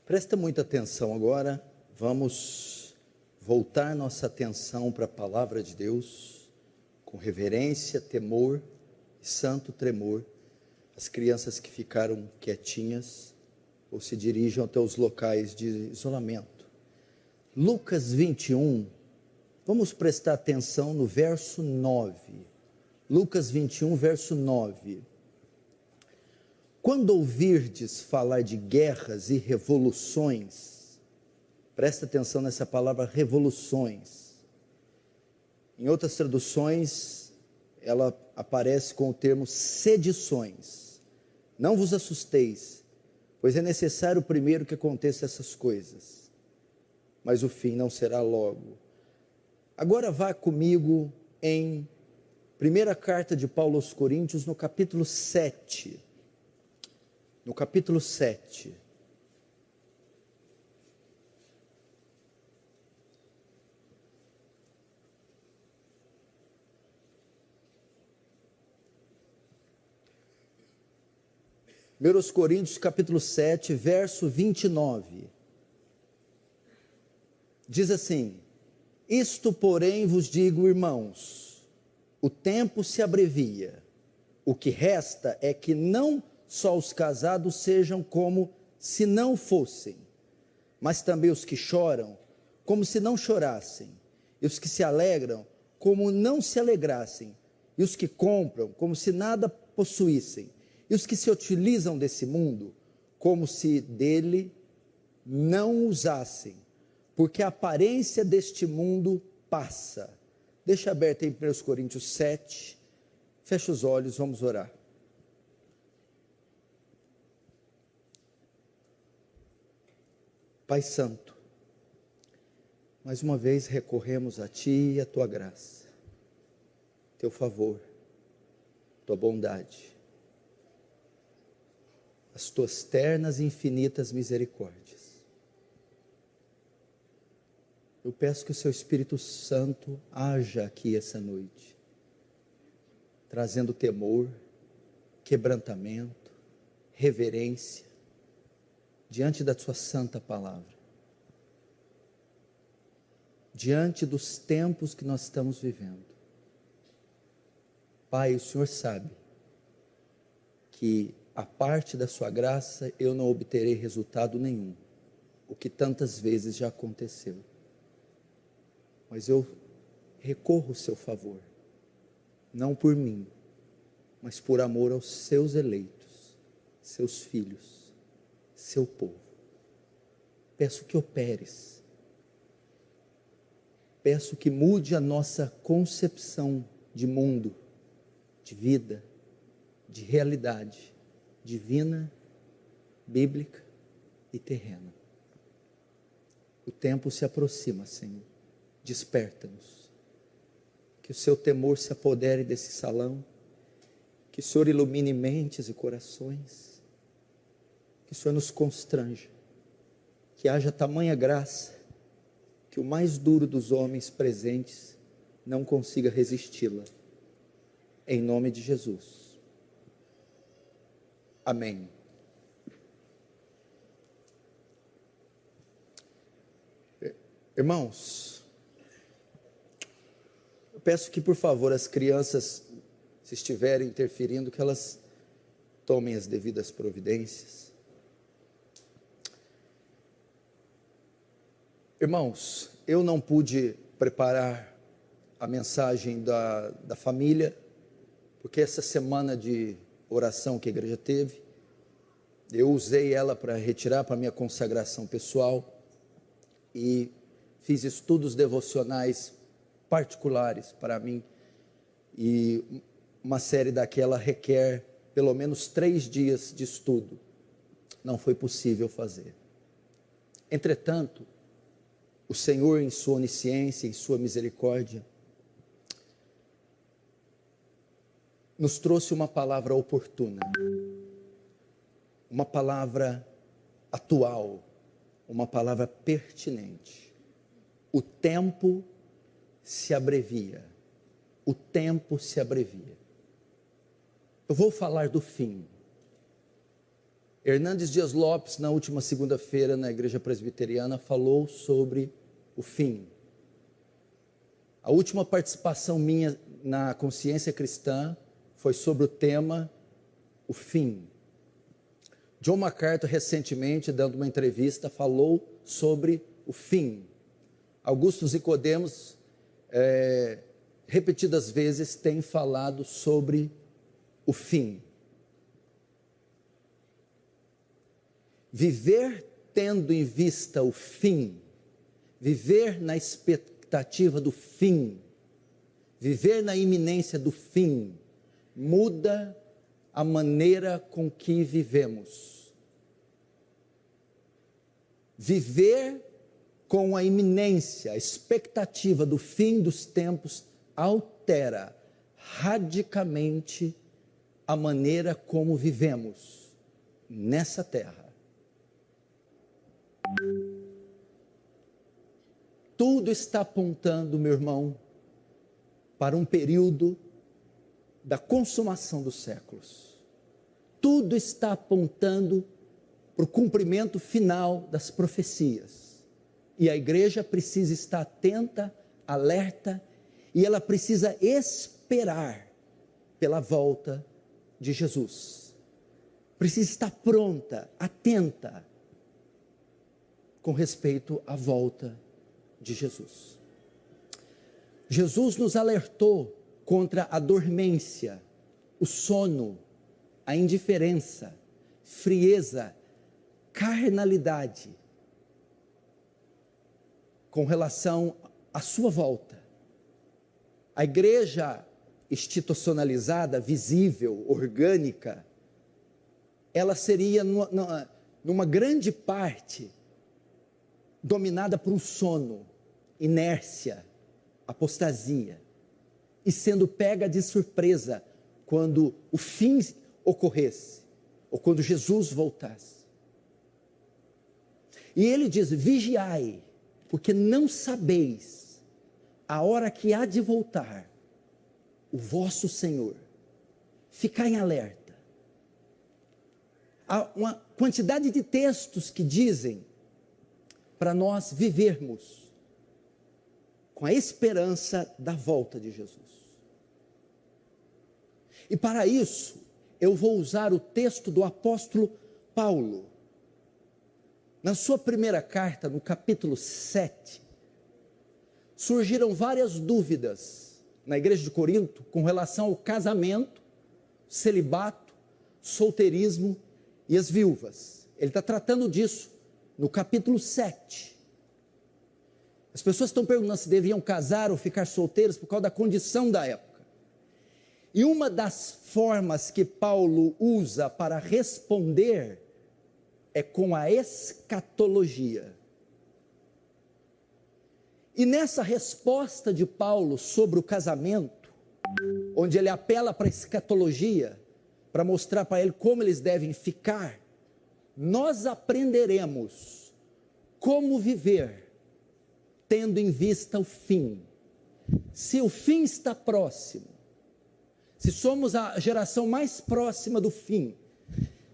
Presta muita atenção agora, vamos voltar nossa atenção para a palavra de Deus, com reverência, temor e santo tremor. As crianças que ficaram quietinhas, ou se dirijam até os locais de isolamento. Lucas 21, vamos prestar atenção no verso 9. Lucas 21, verso 9. Quando ouvirdes falar de guerras e revoluções, presta atenção nessa palavra revoluções. Em outras traduções, ela aparece com o termo sedições. Não vos assusteis, pois é necessário primeiro que aconteça essas coisas, mas o fim não será logo. Agora vá comigo em primeira carta de Paulo aos Coríntios, no capítulo 7. No capítulo 7. Primeiros Coríntios, capítulo 7, verso 29. Diz assim: isto, porém, vos digo, irmãos, o tempo se abrevia. O que resta é que não só os casados sejam como se não fossem, mas também os que choram, como se não chorassem, e os que se alegram, como não se alegrassem, e os que compram, como se nada possuíssem, e os que se utilizam desse mundo, como se dele não usassem, porque a aparência deste mundo passa. Deixa aberto em 1 Coríntios 7, fecha os olhos, vamos orar. Pai Santo, mais uma vez recorremos a Ti e a Tua graça, Teu favor, Tua bondade, as Tuas ternas e infinitas misericórdias. Eu peço que o Seu Espírito Santo haja aqui essa noite, trazendo temor, quebrantamento, reverência, diante da Sua santa palavra, diante dos tempos que nós estamos vivendo. Pai, o Senhor sabe que a parte da Sua graça eu não obterei resultado nenhum, o que tantas vezes já aconteceu, mas eu recorro ao Seu favor, não por mim, mas por amor aos Seus eleitos, Seus filhos, Seu povo. Peço que operes, peço que mude a nossa concepção de mundo, de vida, de realidade divina, bíblica e terrena. O tempo se aproxima, Senhor, desperta-nos, que o Seu temor se apodere desse salão, que o Senhor ilumine mentes e corações, que o Senhor nos constranja, que haja tamanha graça, que o mais duro dos homens presentes não consiga resisti-la, em nome de Jesus, amém. Irmãos, eu peço que, por favor, as crianças, se estiverem interferindo, que elas tomem as devidas providências. Irmãos, eu não pude preparar a mensagem da família, porque essa semana de oração que a igreja teve, eu usei ela para retirar para a minha consagração pessoal, e fiz estudos devocionais particulares para mim, e uma série daquela requer pelo menos 3 dias de estudo, não foi possível fazer. Entretanto, o Senhor, em sua onisciência, em sua misericórdia, nos trouxe uma palavra oportuna, uma palavra atual, uma palavra pertinente. O tempo se abrevia, o tempo se abrevia. Eu vou falar do fim. Hernandes Dias Lopes, na última segunda-feira, na Igreja Presbiteriana, falou sobre o fim. A última participação minha na Consciência Cristã foi sobre o tema, o fim. John MacArthur, recentemente, dando uma entrevista, falou sobre o fim. Augusto Nicodemos, repetidas vezes, tem falado sobre o fim. Viver tendo em vista o fim, viver na expectativa do fim, viver na iminência do fim, muda a maneira com que vivemos. Viver com a iminência, a expectativa do fim dos tempos, altera radicalmente a maneira como vivemos nessa terra. Tudo está apontando, meu irmão, para um período da consumação dos séculos. Tudo está apontando para o cumprimento final das profecias. E a igreja precisa estar atenta, alerta, e ela precisa esperar pela volta de Jesus. Precisa estar pronta, atenta, com respeito à volta de Jesus. Jesus nos alertou contra a dormência, o sono, a indiferença, frieza, carnalidade, com relação à sua volta. A igreja institucionalizada, visível, orgânica, ela seria numa grande parte dominada por um sono, inércia, apostasia, e sendo pega de surpresa quando o fim ocorresse, ou quando Jesus voltasse. E ele diz: vigiai, porque não sabeis a hora que há de voltar o vosso Senhor. Ficai em alerta. Há uma quantidade de textos que dizem para nós vivermos com a esperança da volta de Jesus. E para isso, eu vou usar o texto do apóstolo Paulo. Na sua primeira carta, no capítulo 7, surgiram várias dúvidas na igreja de Corinto com relação ao casamento, celibato, solteirismo e as viúvas. Ele está tratando disso no capítulo 7. As pessoas estão perguntando se deviam casar ou ficar solteiros por causa da condição da época. E uma das formas que Paulo usa para responder é com a escatologia. E nessa resposta de Paulo sobre o casamento, onde ele apela para a escatologia, para mostrar para ele como eles devem ficar, nós aprenderemos como viver, tendo em vista o fim. Se o fim está próximo, se somos a geração mais próxima do fim,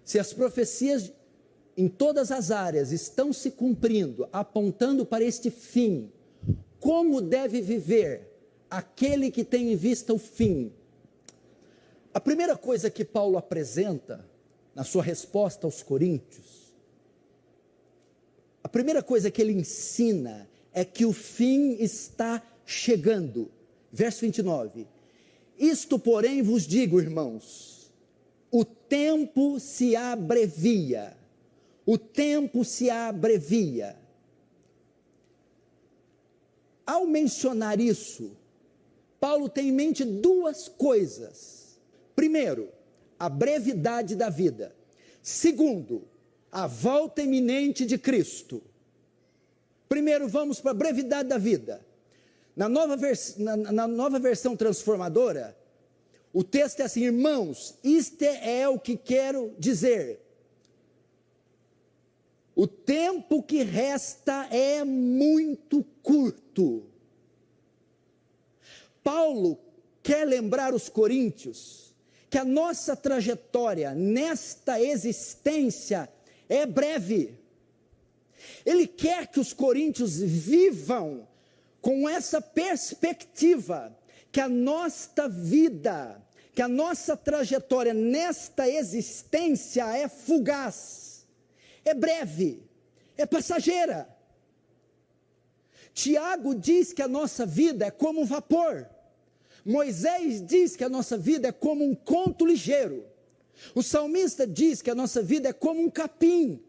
se as profecias em todas as áreas estão se cumprindo, apontando para este fim, como deve viver aquele que tem em vista o fim? A primeira coisa que Paulo apresenta na sua resposta aos coríntios, a primeira coisa que ele ensina é que o fim está chegando. Verso 29. Isto, porém, vos digo, irmãos, o tempo se abrevia. O tempo se abrevia. Ao mencionar isso, Paulo tem em mente duas coisas. Primeiro, a brevidade da vida. Segundo, a volta iminente de Cristo. Primeiro, vamos para a brevidade da vida. Na nova versão transformadora, o texto é assim: irmãos, isto é o que quero dizer. O tempo que resta é muito curto. Paulo quer lembrar os coríntios que a nossa trajetória nesta existência é breve. Ele quer que os coríntios vivam com essa perspectiva, que a nossa vida, que a nossa trajetória nesta existência é fugaz, é breve, é passageira. Tiago diz que a nossa vida é como um vapor. Moisés diz que a nossa vida é como um conto ligeiro. O salmista diz que a nossa vida é como um capim.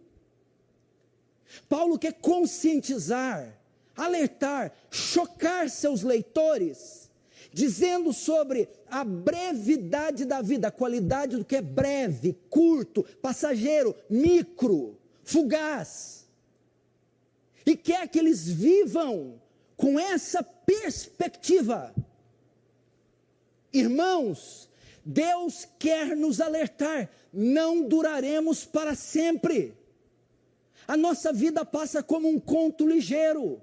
Paulo quer conscientizar, alertar, chocar seus leitores, dizendo sobre a brevidade da vida, a qualidade do que é breve, curto, passageiro, micro, fugaz. E quer que eles vivam com essa perspectiva. Irmãos, Deus quer nos alertar, não duraremos para sempre. A nossa vida passa como um conto ligeiro,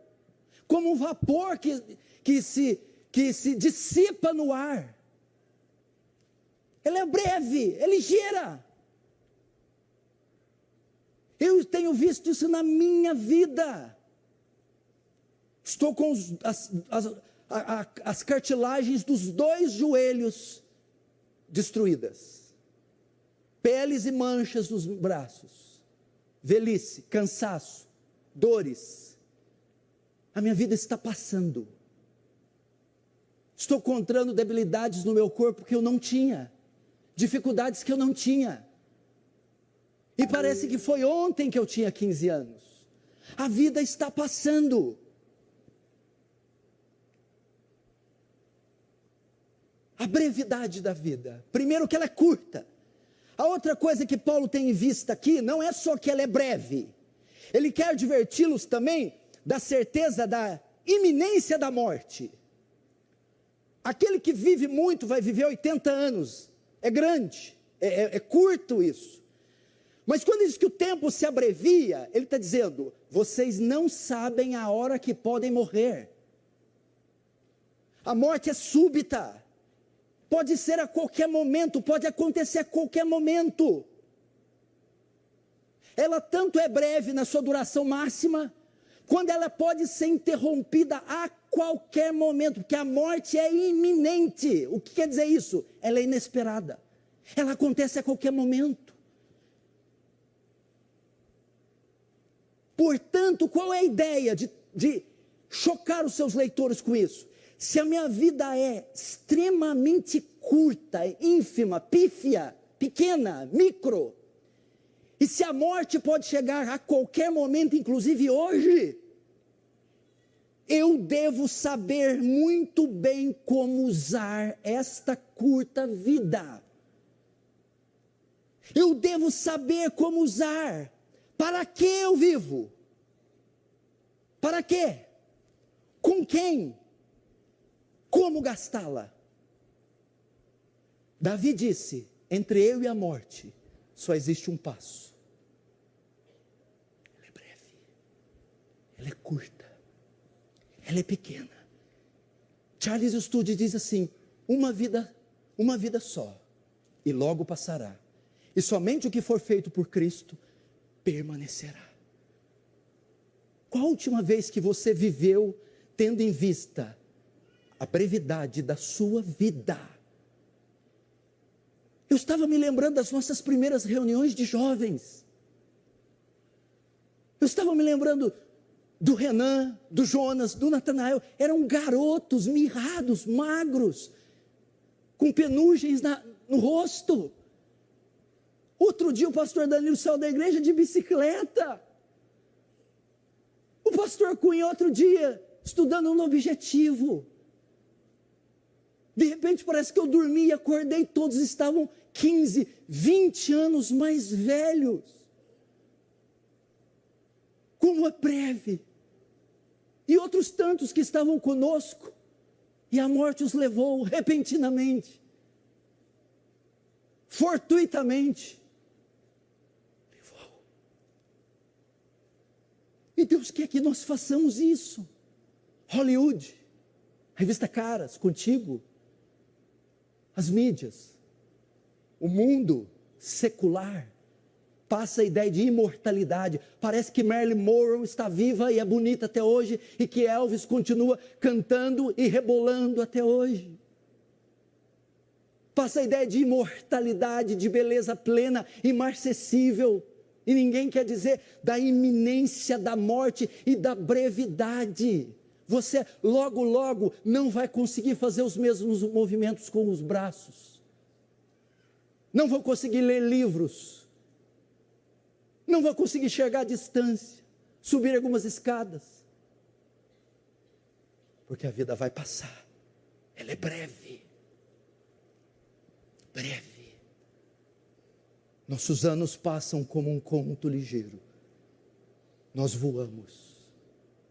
como um vapor que se dissipa no ar. Ela é breve, é ligeira. Eu tenho visto isso na minha vida. Estou com as cartilagens dos 2 joelhos destruídas, peles e manchas nos braços, velhice, cansaço, dores. A minha vida está passando. Estou encontrando debilidades no meu corpo que eu não tinha, dificuldades que eu não tinha. E parece que foi ontem que eu tinha 15 anos. A vida está passando. A brevidade da vida. Primeiro que ela é curta. A outra coisa que Paulo tem em vista aqui, não é só que ela é breve. Ele quer adverti-los também da certeza da iminência da morte. Aquele que vive muito vai viver 80 anos. É grande, é curto isso. Mas quando diz que o tempo se abrevia, ele está dizendo, vocês não sabem a hora que podem morrer. A morte é súbita. Pode ser a qualquer momento, pode acontecer a qualquer momento. Ela tanto é breve na sua duração máxima, quando ela pode ser interrompida a qualquer momento, porque a morte é iminente. O que quer dizer isso? Ela é inesperada. Ela acontece a qualquer momento. Portanto, qual é a ideia de chocar os seus leitores com isso? Se a minha vida é extremamente curta, ínfima, pífia, pequena, micro, e se a morte pode chegar a qualquer momento, inclusive hoje, eu devo saber muito bem como usar esta curta vida. Eu devo saber como usar. Para que eu vivo? Para quê? Com quem? Como gastá-la? Davi disse, entre eu e a morte, só existe um passo. Ela é breve, ela é curta, ela é pequena. Charles Studi diz assim, uma vida só, e logo passará. E somente o que for feito por Cristo, permanecerá. Qual a última vez que você viveu tendo em vista a brevidade da sua vida? Eu estava me lembrando das nossas primeiras reuniões de jovens. Eu estava me lembrando do Renan, do Jonas, do Natanael. Eram garotos mirrados, magros, com penugens no rosto. Outro dia o pastor Danilo saiu da igreja de bicicleta. O pastor Cunha outro dia, estudando no Objetivo. De repente parece que eu dormi e acordei, todos estavam 15, 20 anos mais velhos. Como é breve. E outros tantos que estavam conosco, e a morte os levou repentinamente, fortuitamente. E Deus quer que nós façamos isso. Hollywood, revista Caras, contigo, as mídias. o mundo secular passa a ideia de imortalidade. Parece que Marilyn Monroe está viva e é bonita até hoje, e que Elvis continua cantando e rebolando até hoje. Passa a ideia de imortalidade, de beleza plena, imarcessível. E ninguém quer dizer da iminência da morte e da brevidade. Você logo, logo não vai conseguir fazer os mesmos movimentos com os braços. Não vou conseguir ler livros. Não vou conseguir chegar à distância, subir algumas escadas. Porque a vida vai passar. Ela é breve. Breve. Nossos anos passam como um conto ligeiro. Nós voamos.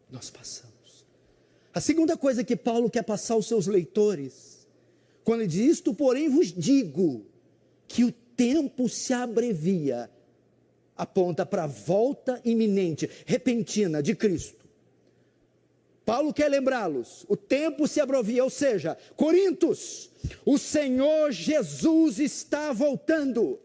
Nós passamos. A segunda coisa que Paulo quer passar aos seus leitores, quando ele diz: isto porém vos digo, que o tempo se abrevia, aponta para a volta iminente, repentina de Cristo. Paulo quer lembrá-los, o tempo se abrevia, ou seja, Coríntios, o Senhor Jesus está voltando.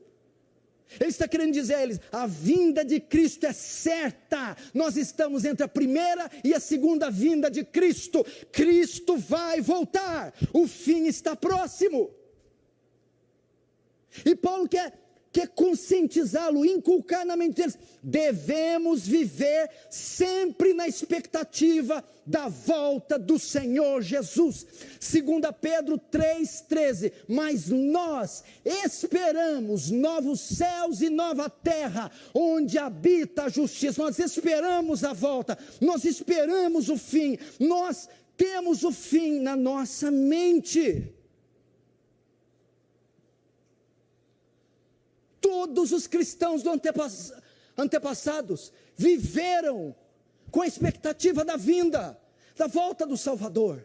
Ele está querendo dizer a eles: a vinda de Cristo é certa. Nós estamos entre a primeira e a segunda vinda de Cristo. Cristo vai voltar. O fim está próximo. E Paulo quer conscientizá-lo, inculcar na mente deles: devemos viver sempre na expectativa da volta do Senhor Jesus. 2 Pedro 3,13, mas nós esperamos novos céus e nova terra, onde habita a justiça. Nós esperamos a volta, nós esperamos o fim, nós temos o fim na nossa mente. Todos os cristãos do antepassados viveram com a expectativa da vinda, da volta do Salvador.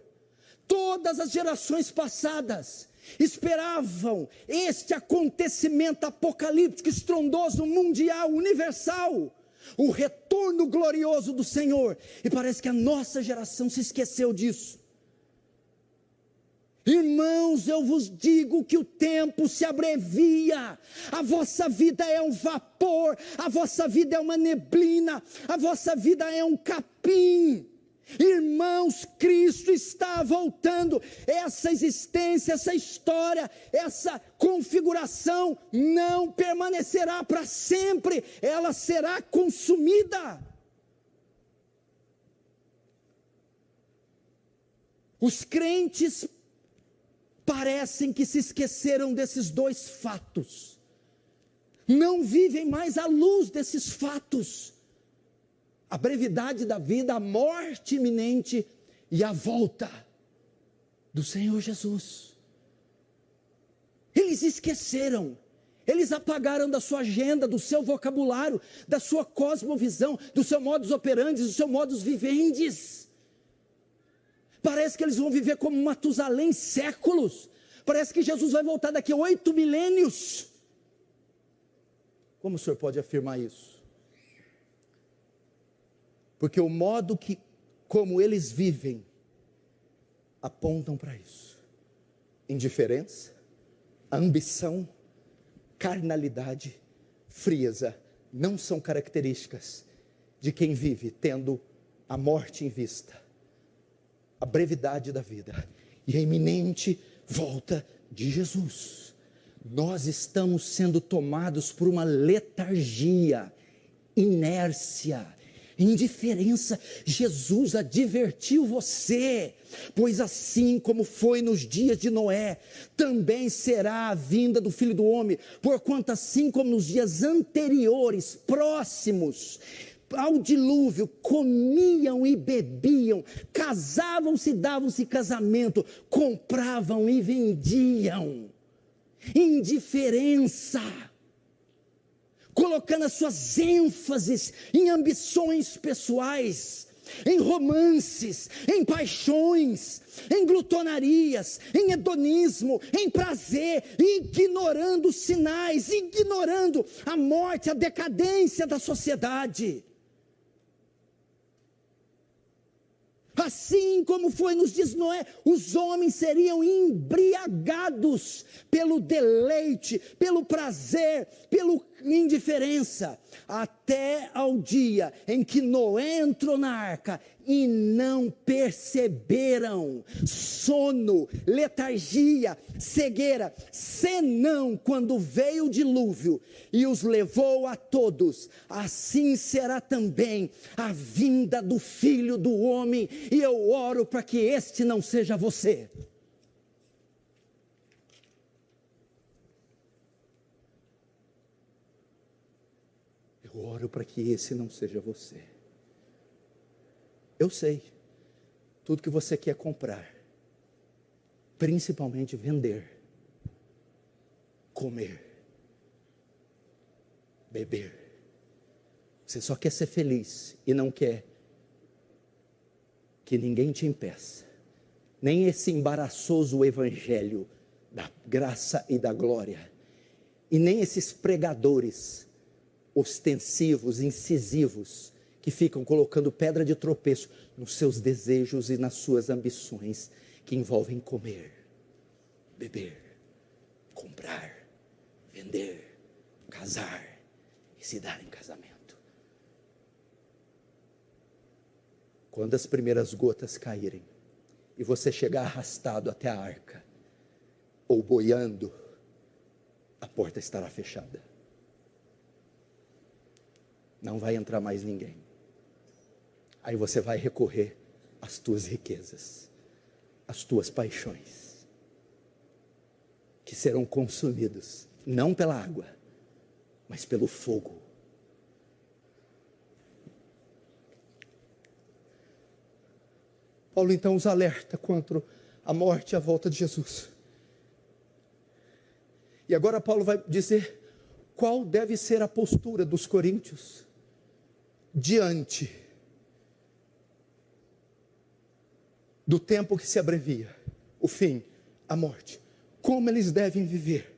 Todas as gerações passadas esperavam este acontecimento apocalíptico, estrondoso, mundial, universal, o retorno glorioso do Senhor. E parece que a nossa geração se esqueceu disso. Irmãos, eu vos digo que o tempo se abrevia, a vossa vida é um vapor, a vossa vida é uma neblina, a vossa vida é um capim. Irmãos, Cristo está voltando. Essa existência, essa história, essa configuração não permanecerá para sempre, ela será consumida. Os crentes parecem que se esqueceram desses dois fatos, não vivem mais à luz desses fatos: a brevidade da vida, a morte iminente e a volta do Senhor Jesus. Eles esqueceram, eles apagaram da sua agenda, do seu vocabulário, da sua cosmovisão, do seu modus operandi, do seu modus vivendi. Parece que eles vão viver como Matusalém séculos. Parece que Jesus vai voltar daqui a 8 milênios. Como o senhor pode afirmar isso? Porque o modo como eles vivem apontam para isso. Indiferença, ambição, carnalidade, frieza não são características de quem vive tendo a morte em vista, a brevidade da vida e a iminente volta de Jesus. Nós estamos sendo tomados por uma letargia, inércia, indiferença. Jesus advertiu você: pois assim como foi nos dias de Noé, também será a vinda do Filho do Homem. Porquanto assim como nos dias anteriores, próximos ao dilúvio, comiam e bebiam, casavam-se e davam-se casamento, compravam e vendiam. Indiferença, colocando as suas ênfases em ambições pessoais, em romances, em paixões, em glutonarias, em hedonismo, em prazer, ignorando os sinais, ignorando a morte, a decadência da sociedade. A Assim como foi nos dias de Noé, os homens seriam embriagados pelo deleite, pelo prazer, pela indiferença, até ao dia em que Noé entrou na arca e não perceberam sono, letargia, cegueira, senão quando veio o dilúvio e os levou a todos. Assim será também a vinda do Filho do Homem, e eu oro para que este não seja você. Eu oro para que esse não seja você. Eu sei, tudo que você quer comprar, principalmente vender, comer, beber. Você só quer ser feliz e não quer que ninguém te impeça. Nem esse embaraçoso evangelho da graça e da glória. E nem esses pregadores ostensivos, incisivos, que ficam colocando pedra de tropeço nos seus desejos e nas suas ambições, que envolvem comer, beber, comprar, vender, casar e se dar em casamento. Quando as primeiras gotas caírem e você chegar arrastado até a arca, ou boiando, a porta estará fechada. Não vai entrar mais ninguém. Aí você vai recorrer às tuas riquezas, às tuas paixões, que serão consumidos, não pela água, mas pelo fogo. Paulo então os alerta contra a morte e a volta de Jesus. E agora Paulo vai dizer qual deve ser a postura dos coríntios diante do tempo que se abrevia, o fim, a morte. Como eles devem viver.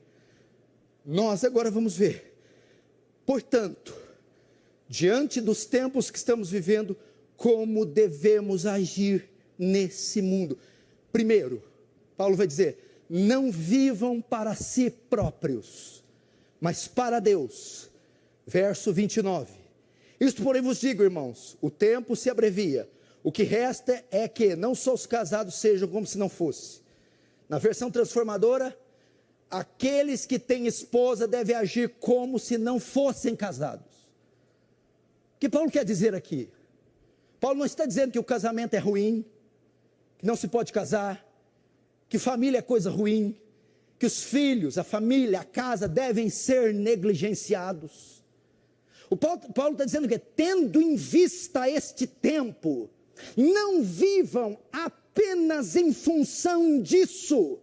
Nós agora vamos ver. Portanto, diante dos tempos que estamos vivendo, como devemos agir nesse mundo. Primeiro, Paulo vai dizer, não vivam para si próprios, mas para Deus. Verso 29. Isto porém vos digo, irmãos, o tempo se abrevia. O que resta é que não só os casados sejam como se não fosse. Na versão transformadora, aqueles que têm esposa devem agir como se não fossem casados. O que Paulo quer dizer aqui? Paulo não está dizendo que o casamento é ruim, que não se pode casar, que família é coisa ruim, que os filhos, a família, a casa devem ser negligenciados. O Paulo está dizendo que, tendo em vista este tempo, não vivam apenas em função disso.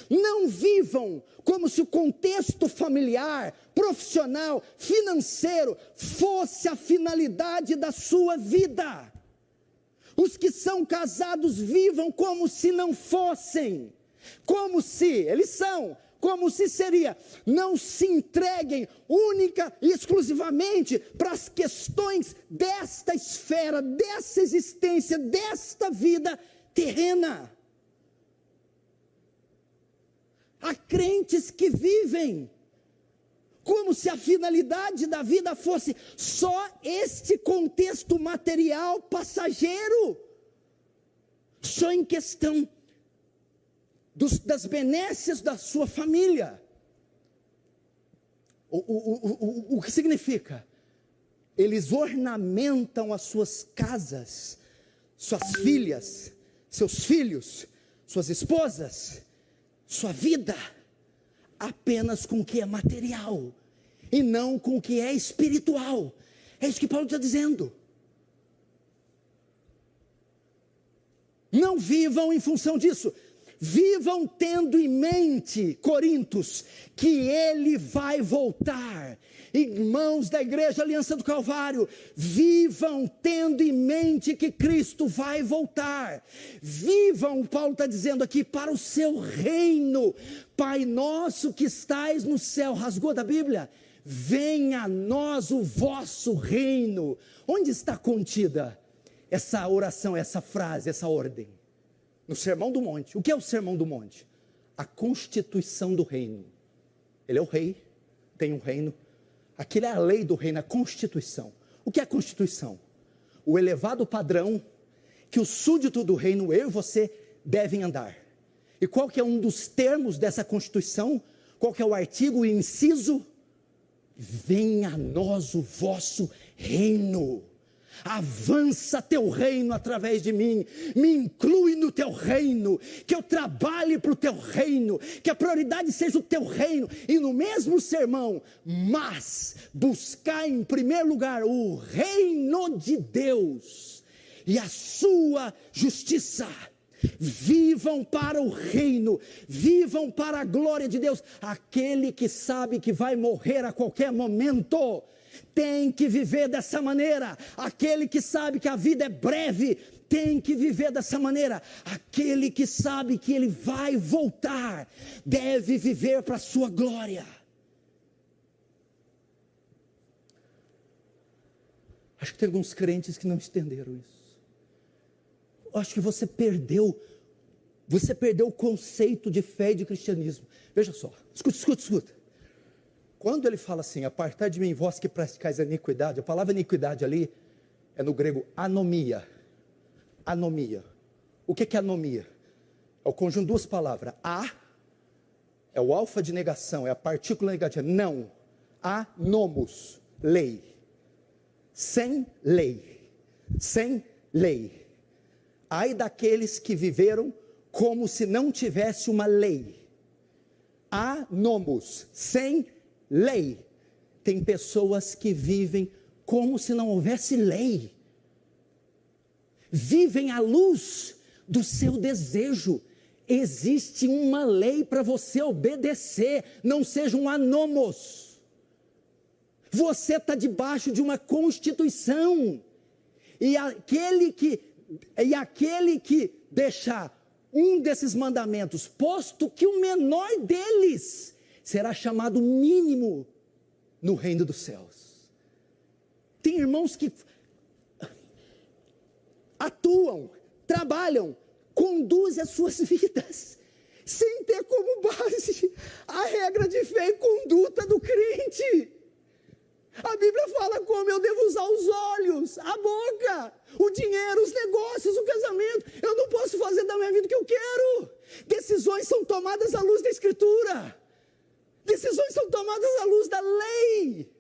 Não vivam como se o contexto familiar, profissional, financeiro fosse a finalidade da sua vida. Os que são casados vivam como se não fossem, como se eles são, como se seria. Não se entreguem única e exclusivamente para as questões desta esfera, dessa existência, desta vida terrena. Há crentes que vivem como se a finalidade da vida fosse só este contexto material passageiro, só em questão das benécias da sua família. O que significa? Eles ornamentam as suas casas, suas filhas, seus filhos, suas esposas, sua vida, apenas com o que é material, e não com o que é espiritual. É isso que Paulo está dizendo. Não vivam em função disso. Vivam tendo em mente, Coríntios, que ele vai voltar. Irmãos da igreja Aliança do Calvário, vivam tendo em mente que Cristo vai voltar. Vivam, Paulo está dizendo aqui, para o seu reino. Pai nosso que estais no céu, rasgou da Bíblia? Venha a nós o vosso reino. Onde está contida essa oração, essa frase, essa ordem? No Sermão do Monte. O que é o Sermão do Monte? A constituição do reino. Ele é o rei, tem um reino. Aquilo é a lei do reino, a constituição. O que é a constituição? O elevado padrão que o súdito do reino, eu e você, devem andar. E qual que é um dos termos dessa constituição? Qual que é o artigo e inciso? Venha a nós o vosso reino. Avança teu reino através de mim, me inclui no teu reino, que eu trabalhe para o teu reino, que a prioridade seja o teu reino. E no mesmo sermão, mas buscar em primeiro lugar o reino de Deus e a sua justiça. Vivam para o reino, vivam para a glória de Deus. Aquele que sabe que vai morrer a qualquer momento tem que viver dessa maneira. Aquele que sabe que a vida é breve tem que viver dessa maneira. Aquele que sabe que ele vai voltar deve viver para a sua glória. Acho que tem alguns crentes que não entenderam isso. Acho que você perdeu o conceito de fé e de cristianismo. Veja só, escuta. Quando ele fala assim, apartai de mim vós que praticais a iniquidade, a palavra iniquidade ali é no grego anomia. Anomia. O que é anomia? É o conjunto de duas palavras. A é o alfa de negação, é a partícula negativa. Não. Anomos, lei. Sem lei. Sem lei. Ai daqueles que viveram como se não tivesse uma lei. Anomos, sem lei. Tem pessoas que vivem como se não houvesse lei. Vivem à luz do seu desejo. Existe uma lei para você obedecer. Não seja um anomos. Você está debaixo de uma constituição. E aquele que deixar um desses mandamentos, posto que o menor deles será chamado mínimo no reino dos céus. Tem irmãos que atuam, trabalham, conduzem as suas vidas, sem ter como base a regra de fé e conduta do crente. A Bíblia fala como eu devo usar os olhos, a boca, o dinheiro, os negócios, o casamento. Eu não posso fazer da minha vida o que eu quero. Decisões são tomadas à luz da Escritura. Decisões são tomadas à luz da lei.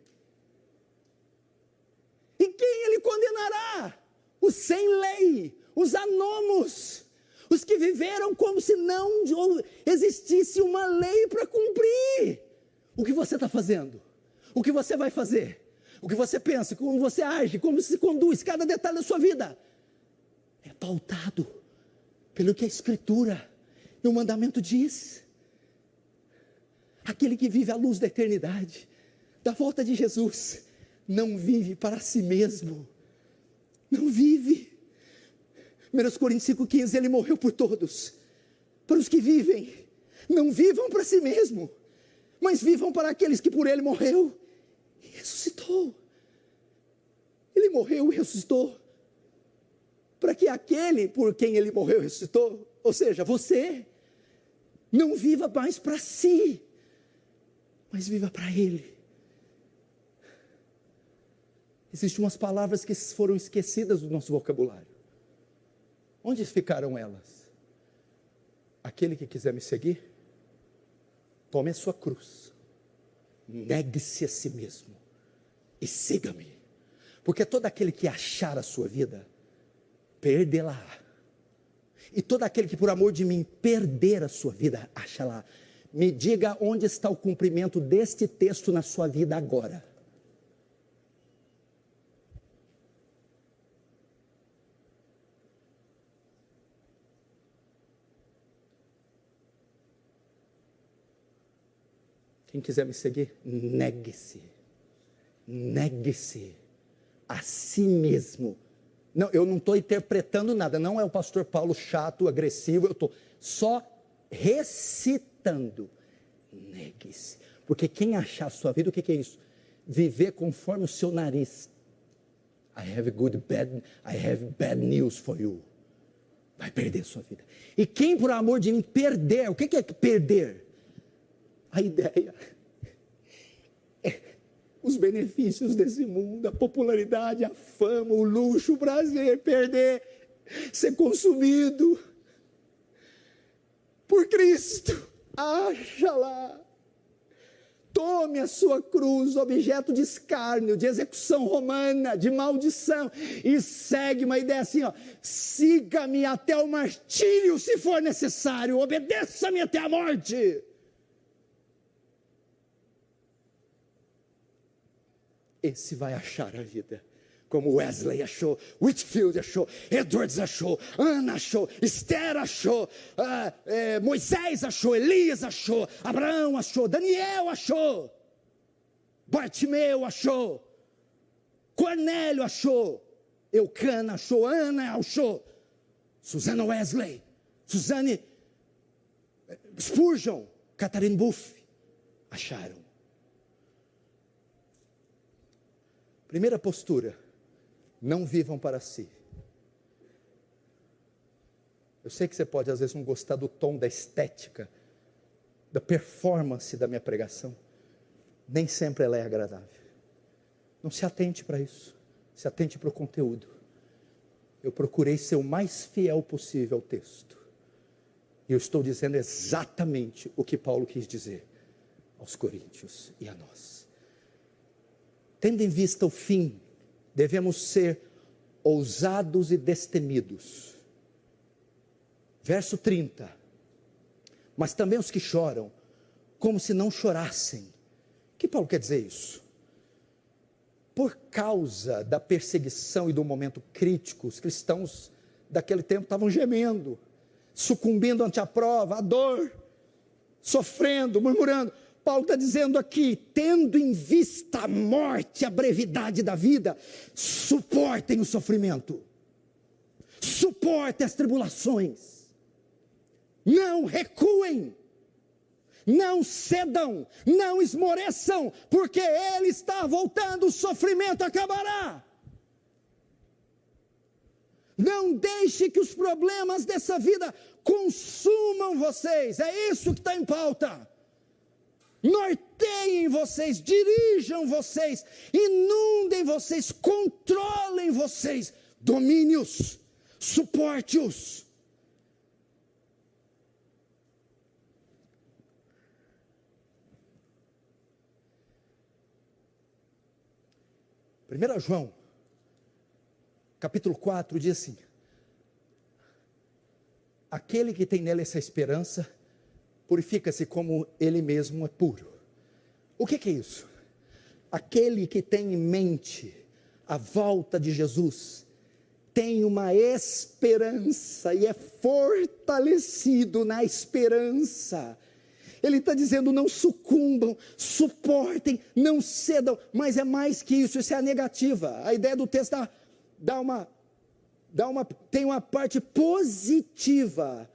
E quem ele condenará? Os sem lei, os anomos, os que viveram como se não existisse uma lei para cumprir. O que você está fazendo? O que você vai fazer? O que você pensa? Como você age? Como se conduz? Cada detalhe da sua vida é pautado pelo que a Escritura e o mandamento diz. Aquele que vive à luz da eternidade, da volta de Jesus, não vive para si mesmo. Não vive. 1 Coríntios 5,15, ele morreu por todos. Para os que vivem, não vivam para si mesmo, mas vivam para aqueles que por ele morreu e ressuscitou. Ele morreu e ressuscitou para que aquele por quem ele morreu e ressuscitou, ou seja, você, não viva mais para si, mas viva para ele. Existem umas palavras que foram esquecidas do nosso vocabulário. Onde ficaram elas? Aquele que quiser me seguir, tome a sua cruz, negue-se a si mesmo e siga-me, porque todo aquele que achar a sua vida, perdê-la, e todo aquele que por amor de mim perder a sua vida, acha-la. Me diga onde está o cumprimento deste texto na sua vida agora. Quem quiser me seguir, negue-se a si mesmo. Não, eu não estou interpretando nada, não é o pastor Paulo chato, agressivo, eu estou só recitando. Negue-se, porque quem achar a sua vida, o que é isso? Viver conforme o seu nariz I have bad news for you. Vai perder sua vida. E quem por amor de mim perder, o que é perder? A ideia é os benefícios desse mundo, a popularidade, a fama, o luxo, o prazer, perder, ser consumido por Cristo. Acha lá. Tome a sua cruz, objeto de escárnio, de execução romana, de maldição, e segue uma ideia assim, ó: siga-me até o martírio se for necessário, obedeça-me até a morte. Esse vai achar a vida, como Wesley achou, Whitefield achou, Edwards achou, Ana achou, Esther achou, Moisés achou, Elias achou, Abraão achou, Daniel achou, Bartimeu achou, Cornélio achou, Eucana achou, Ana achou, Susana Wesley, Suzanne Spurgeon, Catherine Buff acharam. Primeira postura: não vivam para si. Eu sei que você pode às vezes não gostar do tom, da estética, da performance da minha pregação. Nem sempre ela é agradável. Não se atente para isso. Se atente para o conteúdo. Eu procurei ser o mais fiel possível ao texto. E eu estou dizendo exatamente o que Paulo quis dizer aos coríntios e a nós. Tendo em vista o fim, devemos ser ousados e destemidos. Verso 30. Mas também os que choram, como se não chorassem. O que Paulo quer dizer isso? Por causa da perseguição e do momento crítico, os cristãos daquele tempo estavam gemendo, sucumbindo ante a prova, a dor, sofrendo, murmurando. Paulo está dizendo aqui: tendo em vista a morte, a brevidade da vida, suportem o sofrimento, suportem as tribulações, não recuem, não cedam, não esmoreçam, porque Ele está voltando, o sofrimento acabará. Não deixe que os problemas dessa vida consumam vocês, é isso que está em pauta. Norteiem vocês, dirijam vocês, inundem vocês, controlem vocês, domine-os, suporte-os. Primeiro João, capítulo 4, diz assim: aquele que tem nele essa esperança, purifica-se como ele mesmo é puro. O que é isso? Aquele que tem em mente a volta de Jesus, tem uma esperança e é fortalecido na esperança. Ele está dizendo: não sucumbam, suportem, não cedam, mas é mais que isso, isso é a negativa. A ideia do texto tem uma parte positiva.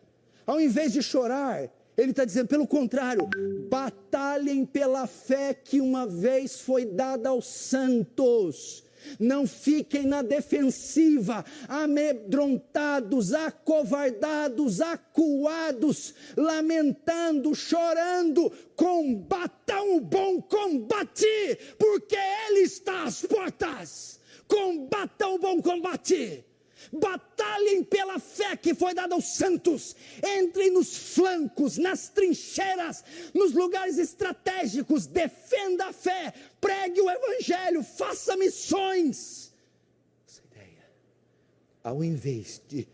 Ao invés de chorar, ele está dizendo, pelo contrário, batalhem pela fé que uma vez foi dada aos santos. Não fiquem na defensiva, amedrontados, acovardados, acuados, lamentando, chorando. Combatam o bom combate, porque Ele está às portas. Combatam o bom combate. Batalhem pela fé que foi dada aos santos. Entrem nos flancos, nas trincheiras, nos lugares estratégicos. Defenda a fé, pregue o evangelho, faça missões. Essa ideia, ao invés de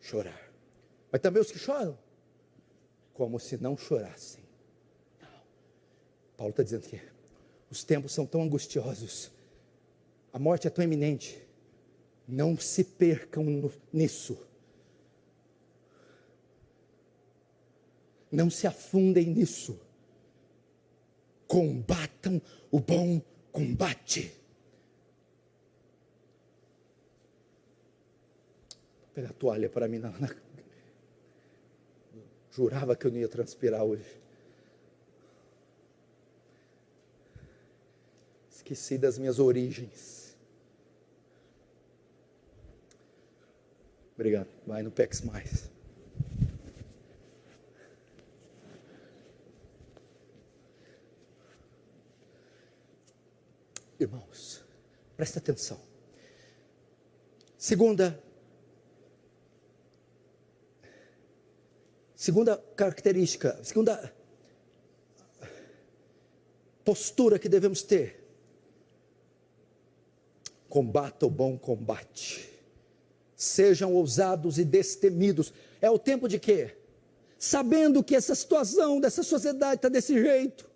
chorar. Mas também os que choram, como se não chorassem. Não. Paulo está dizendo que os tempos são tão angustiosos, a morte é tão iminente. Não se percam nisso. Não se afundem nisso. Combatam o bom combate. Vou pegar a toalha para mim. Jurava que eu não ia transpirar hoje. Esqueci das minhas origens. Obrigado. Vai, no peques mais. Irmãos, presta atenção. Segunda característica, segunda postura que devemos ter: combata o bom combate, sejam ousados e destemidos. É o tempo de quê? Sabendo que essa situação dessa sociedade está desse jeito,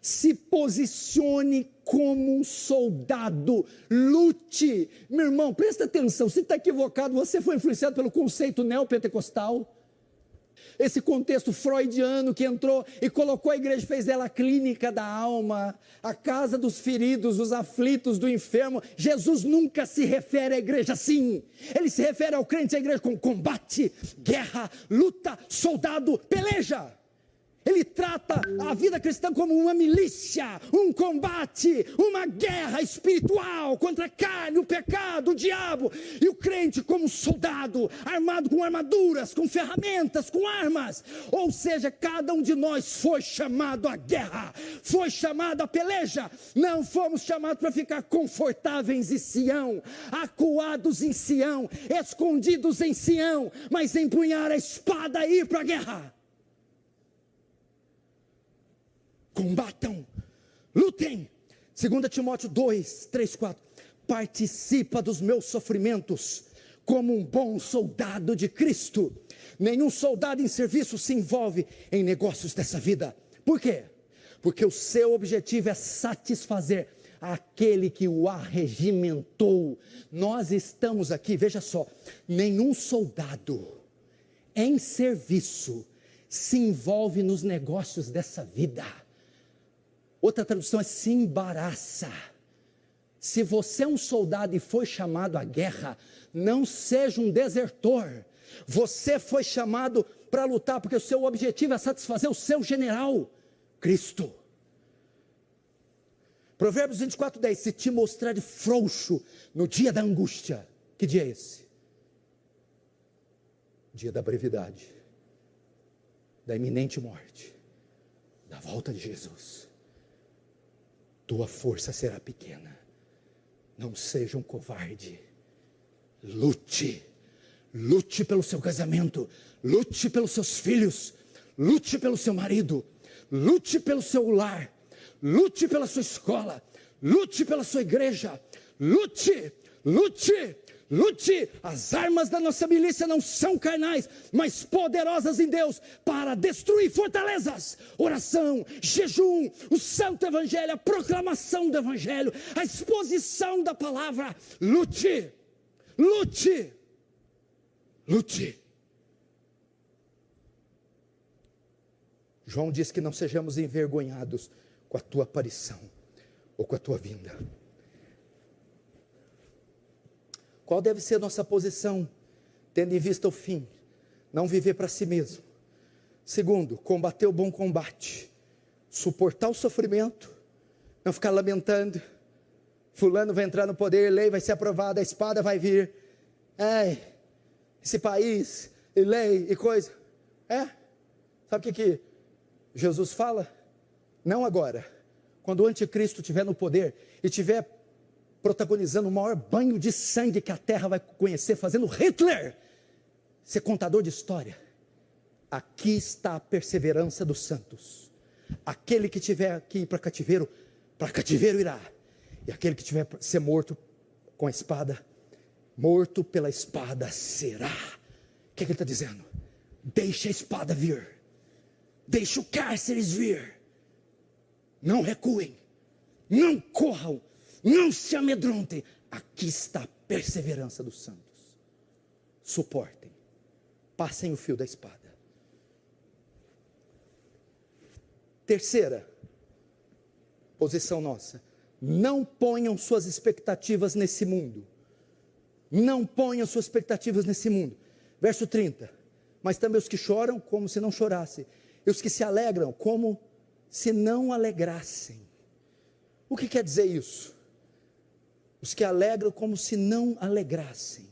se posicione como um soldado, lute. Meu irmão, presta atenção, se está equivocado, você foi influenciado pelo conceito neopentecostal, esse contexto freudiano que entrou e colocou a igreja, fez dela a clínica da alma, a casa dos feridos, dos aflitos, do enfermo. Jesus nunca se refere à igreja assim, ele se refere ao crente, à igreja, com combate, guerra, luta, soldado, peleja. Ele trata a vida cristã como uma milícia, um combate, uma guerra espiritual contra a carne, o pecado, o diabo. E o crente como um soldado, armado com armaduras, com ferramentas, com armas. Ou seja, cada um de nós foi chamado à guerra, foi chamado à peleja. Não fomos chamados para ficar confortáveis em Sião, acuados em Sião, escondidos em Sião, mas empunhar a espada e ir para a guerra. Combatam, lutem. 2 Timóteo 2, 3, 4. Participa dos meus sofrimentos como um bom soldado de Cristo. Nenhum soldado em serviço se envolve em negócios dessa vida. Por quê? Porque o seu objetivo é satisfazer aquele que o arregimentou. Nós estamos aqui, veja só, nenhum soldado em serviço se envolve nos negócios dessa vida. Outra tradução é se embaraça. Se você é um soldado e foi chamado à guerra, não seja um desertor. Você foi chamado para lutar, porque o seu objetivo é satisfazer o seu general, Cristo. Provérbios 24, 10. Se te mostrar de frouxo no dia da angústia. Que dia é esse? Dia da brevidade, da iminente morte, da volta de Jesus. Tua força será pequena. Não seja um covarde. Lute. Lute pelo seu casamento. Lute pelos seus filhos. Lute pelo seu marido. Lute pelo seu lar. Lute pela sua escola. Lute pela sua igreja. Lute. Lute. Lute. As armas da nossa milícia não são carnais, mas poderosas em Deus para destruir fortalezas. Oração, jejum, o santo evangelho, a proclamação do evangelho, a exposição da palavra. Lute. Lute. Lute. João diz que não sejamos envergonhados com a tua aparição ou com a tua vinda. Qual deve ser a nossa posição, tendo em vista o fim? Não viver para si mesmo. Segundo, combater o bom combate. Suportar o sofrimento. Não ficar lamentando. Fulano vai entrar no poder, lei vai ser aprovada, a espada vai vir. Esse país, e lei, e coisa. Sabe o que Jesus fala? Não agora. Quando o anticristo estiver no poder e estiver protagonizando o maior banho de sangue que a terra vai conhecer, fazendo Hitler ser contador de história. Aqui está a perseverança dos santos. Aquele que tiver aqui para cativeiro irá. E aquele que tiver para ser morto com a espada, morto pela espada será. O que ele está dizendo? Deixa a espada vir. Deixa o cárceres vir. Não recuem. Não corram. Não se amedrontem. Aqui está a perseverança dos santos. Suportem. Passem o fio da espada. Terceira posição nossa. Não ponham suas expectativas nesse mundo. Não ponham suas expectativas nesse mundo. Verso 30. Mas também os que choram, como se não chorassem. E os que se alegram, como se não alegrassem. O que quer dizer isso? Os que alegram como se não alegrassem.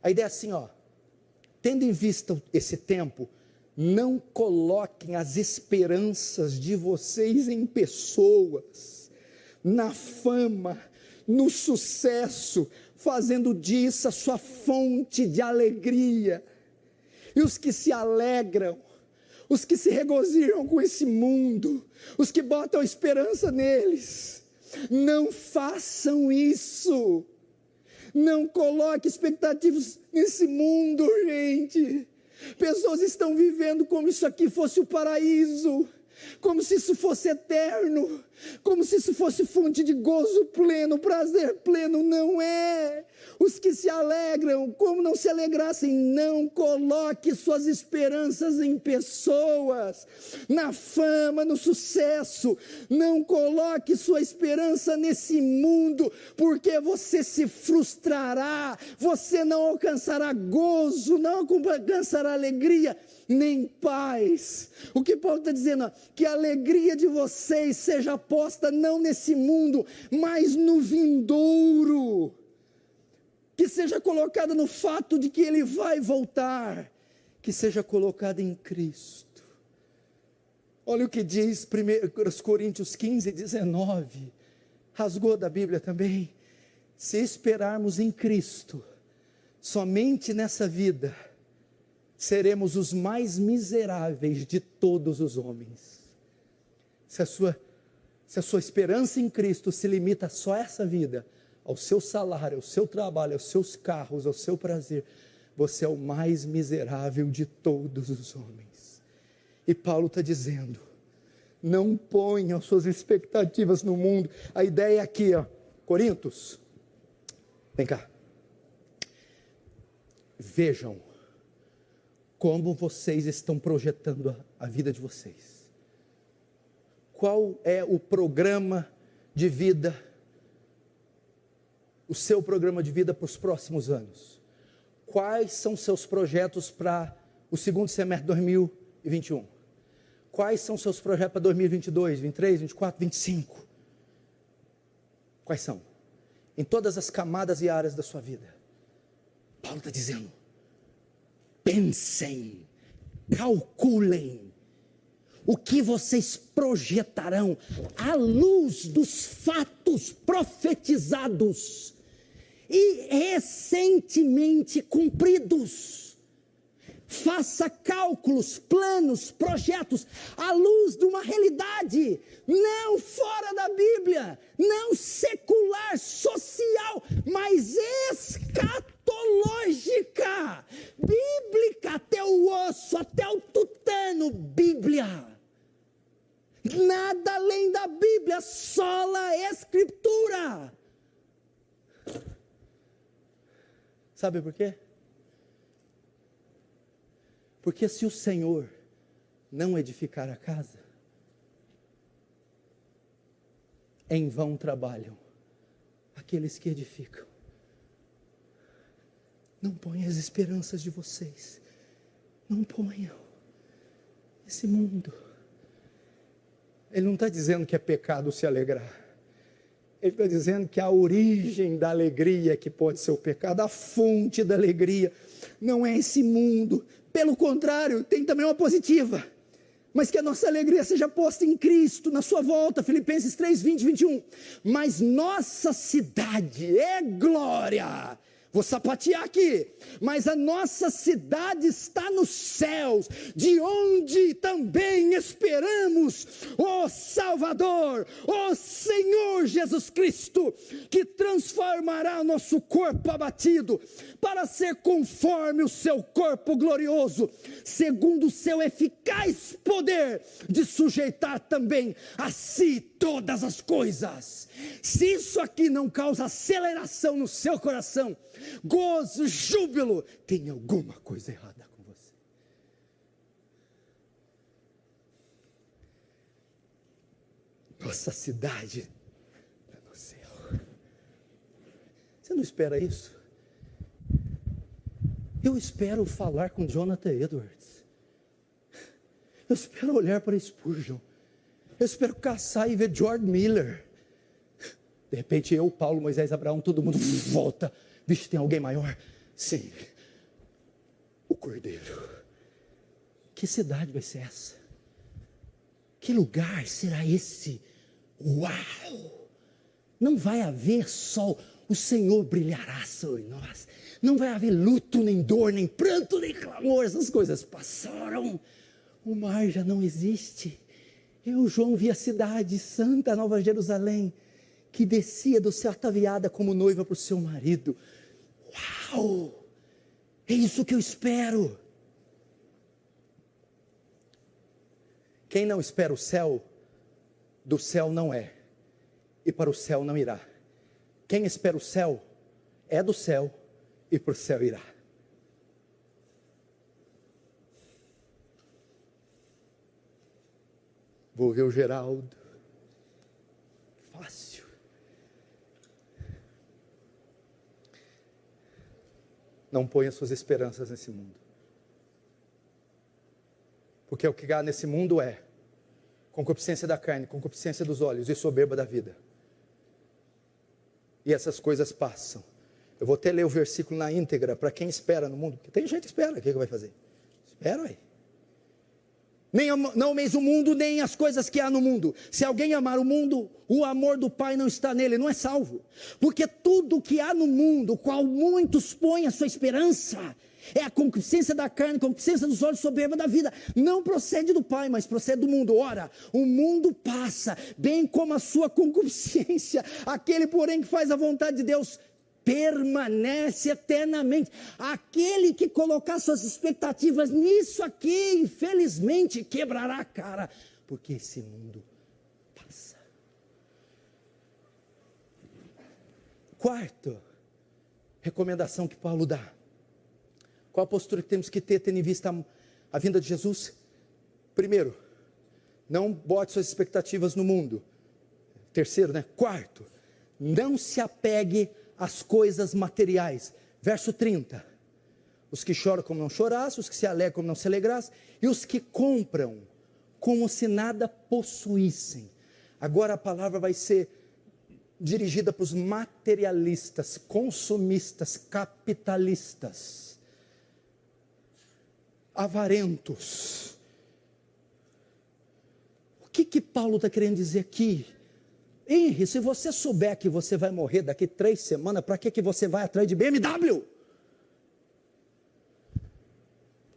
A ideia é assim, ó, tendo em vista esse tempo, não coloquem as esperanças de vocês em pessoas, na fama, no sucesso, fazendo disso a sua fonte de alegria. E os que se alegram, os que se regozijam com esse mundo, os que botam esperança neles, não façam isso. Não coloque expectativas nesse mundo, gente. Pessoas estão vivendo como isso aqui fosse o paraíso, como se isso fosse eterno, como se isso fosse fonte de gozo pleno, prazer pleno. Não é. Os que se alegram, como não se alegrassem, não coloque suas esperanças em pessoas, na fama, no sucesso. Não coloque sua esperança nesse mundo, porque você se frustrará, você não alcançará gozo, não alcançará alegria, nem paz. O que Paulo está dizendo? Que a alegria de vocês seja posta não nesse mundo, mas no vindouro. Que seja colocada no fato de que Ele vai voltar, que seja colocada em Cristo. Olha o que diz 1 Coríntios 15, 19, rasgou da Bíblia também. Se esperarmos em Cristo, somente nessa vida, seremos os mais miseráveis de todos os homens. Se a sua esperança em Cristo se limita só a essa vida, ao seu salário, ao seu trabalho, aos seus carros, ao seu prazer, você é o mais miserável de todos os homens. E Paulo está dizendo, não ponham suas expectativas no mundo. A ideia é aqui, ó, Coríntios, vem cá, vejam como vocês estão projetando a vida de vocês. Qual é o programa de vida, o seu programa de vida para os próximos anos? Quais são seus projetos para o segundo semestre de 2021? Quais são seus projetos para 2022, 23, 24, 25? Quais são? Em todas as camadas e áreas da sua vida. Paulo está dizendo, pensem, calculem, o que vocês projetarão à luz dos fatos profetizados e recentemente cumpridos. Faça cálculos, planos, projetos à luz de uma realidade, não fora da Bíblia, não secular, social, mas escatológica, bíblica, até o osso, até o tutano, Bíblia. Nada além da Bíblia, sola Escritura. Sabe por quê? Porque se o Senhor não edificar a casa, em vão trabalham aqueles que edificam. Não ponham as esperanças de vocês, não ponham esse mundo. Ele não está dizendo que é pecado se alegrar. Ele está dizendo que a origem da alegria que pode ser o pecado, a fonte da alegria, não é esse mundo. Pelo contrário, tem também uma positiva. Mas que a nossa alegria seja posta em Cristo, na sua volta, Filipenses 3, 20, 21. Mas nossa cidade é glória. Vou sapatear aqui, mas a nossa cidade está nos céus, de onde também esperamos o Salvador, o Senhor Jesus Cristo, que transformará nosso corpo abatido, para ser conforme o seu corpo glorioso, segundo o seu eficaz poder, de sujeitar também a si todas as coisas. Se isso aqui não causa aceleração no seu coração, gozo, júbilo, tem alguma coisa errada com você. Nossa cidade está no céu. Você não espera isso? Eu espero falar com Jonathan Edwards. Eu espero olhar para Spurgeon. Eu espero caçar e ver George Miller. De repente eu, Paulo, Moisés, Abraão, todo mundo volta. Vixe, tem alguém maior? Sim, Cordeiro. Que cidade vai ser essa? Que lugar será esse? Uau! Não vai haver sol, o Senhor brilhará sobre nós. Não vai haver luto, nem dor, nem pranto, nem clamor. Essas coisas passaram. O mar já não existe. Eu, João, vi a cidade santa, Nova Jerusalém, que descia do céu ataviada como noiva para o seu marido. Uau! É isso que eu espero. Quem não espera o céu, do céu não é, e para o céu não irá. Quem espera o céu, é do céu, e para o céu irá. Vou ver o Geraldo. Fácil. Não ponha suas esperanças nesse mundo. Porque o que há nesse mundo é concupiscência da carne, concupiscência dos olhos e soberba da vida. E essas coisas passam. Eu vou até ler o versículo na íntegra para quem espera no mundo. Porque tem gente que espera, o que vai fazer? Espera aí. Não ameis o mundo, nem as coisas que há no mundo. Se alguém amar o mundo, o amor do Pai não está nele, não é salvo. Porque tudo que há no mundo, qual muitos põem a sua esperança, é a concupiscência da carne, a concupiscência dos olhos, soberba da vida. Não procede do Pai, mas procede do mundo. Ora, o mundo passa, bem como a sua concupiscência. Aquele, porém, que faz a vontade de Deus, permanece eternamente. Aquele que colocar suas expectativas nisso aqui, infelizmente, quebrará a cara, porque esse mundo passa. Quarto, recomendação que Paulo dá. Qual a postura que temos que ter, tendo em vista a vinda de Jesus? Primeiro, não bote suas expectativas no mundo. Terceiro, Quarto, não se apegue às coisas materiais. Verso 30. Os que choram como não chorassem, os que se alegram como não se alegrassem, e os que compram como se nada possuíssem. Agora a palavra vai ser dirigida para os materialistas, consumistas, capitalistas, avarentos. O que Paulo está querendo dizer aqui? Henry, se você souber que você vai morrer daqui 3 semanas, para que você vai atrás de BMW?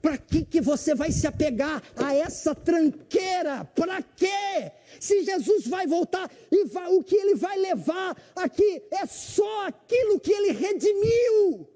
Para que você vai se apegar a essa tranqueira? Para quê? Se Jesus vai voltar e o que ele vai levar aqui é só aquilo que ele redimiu.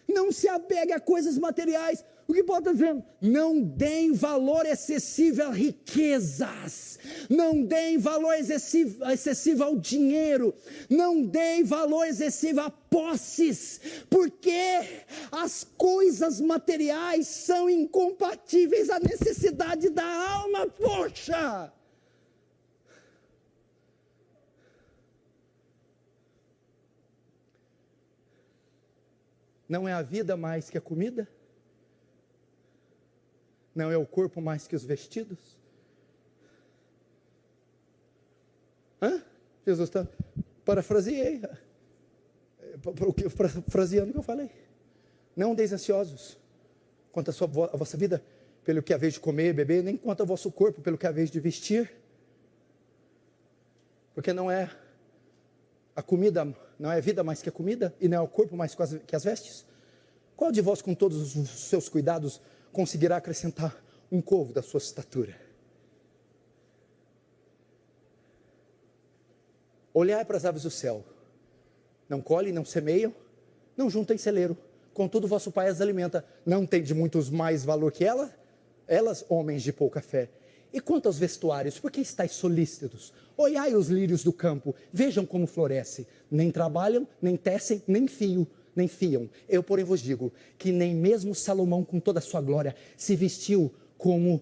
Não se apegue a coisas materiais. O que Paulo está dizendo? Não deem valor excessivo a riquezas. Não deem valor excessivo ao dinheiro. Não deem valor excessivo a posses. Porque as coisas materiais são incompatíveis à necessidade da alma. Poxa! Não é a vida mais que a comida? Não é o corpo mais que os vestidos? Jesus está, parafraseei, parafraseando o que eu falei. Não andeis ansiosos quanto a vossa vida, pelo que haveis de comer e beber, nem quanto ao vosso corpo, pelo que haveis de vestir. Porque não é a comida, não é a vida mais que a comida, e não é o corpo mais que as vestes? Qual de vós, com todos os seus cuidados, conseguirá acrescentar um côvado da sua estatura? Olhai para as aves do céu, não colhem, não semeiam, não juntam em celeiro, contudo vosso Pai as alimenta. Não tem de muitos mais valor que elas, homens de pouca fé. E quanto aos vestuários, por que estáis solícitos? Olhai os lírios do campo, vejam como florescem, nem trabalham, nem tecem, nem fiam. Eu, porém, vos digo que nem mesmo Salomão, com toda a sua glória, se vestiu como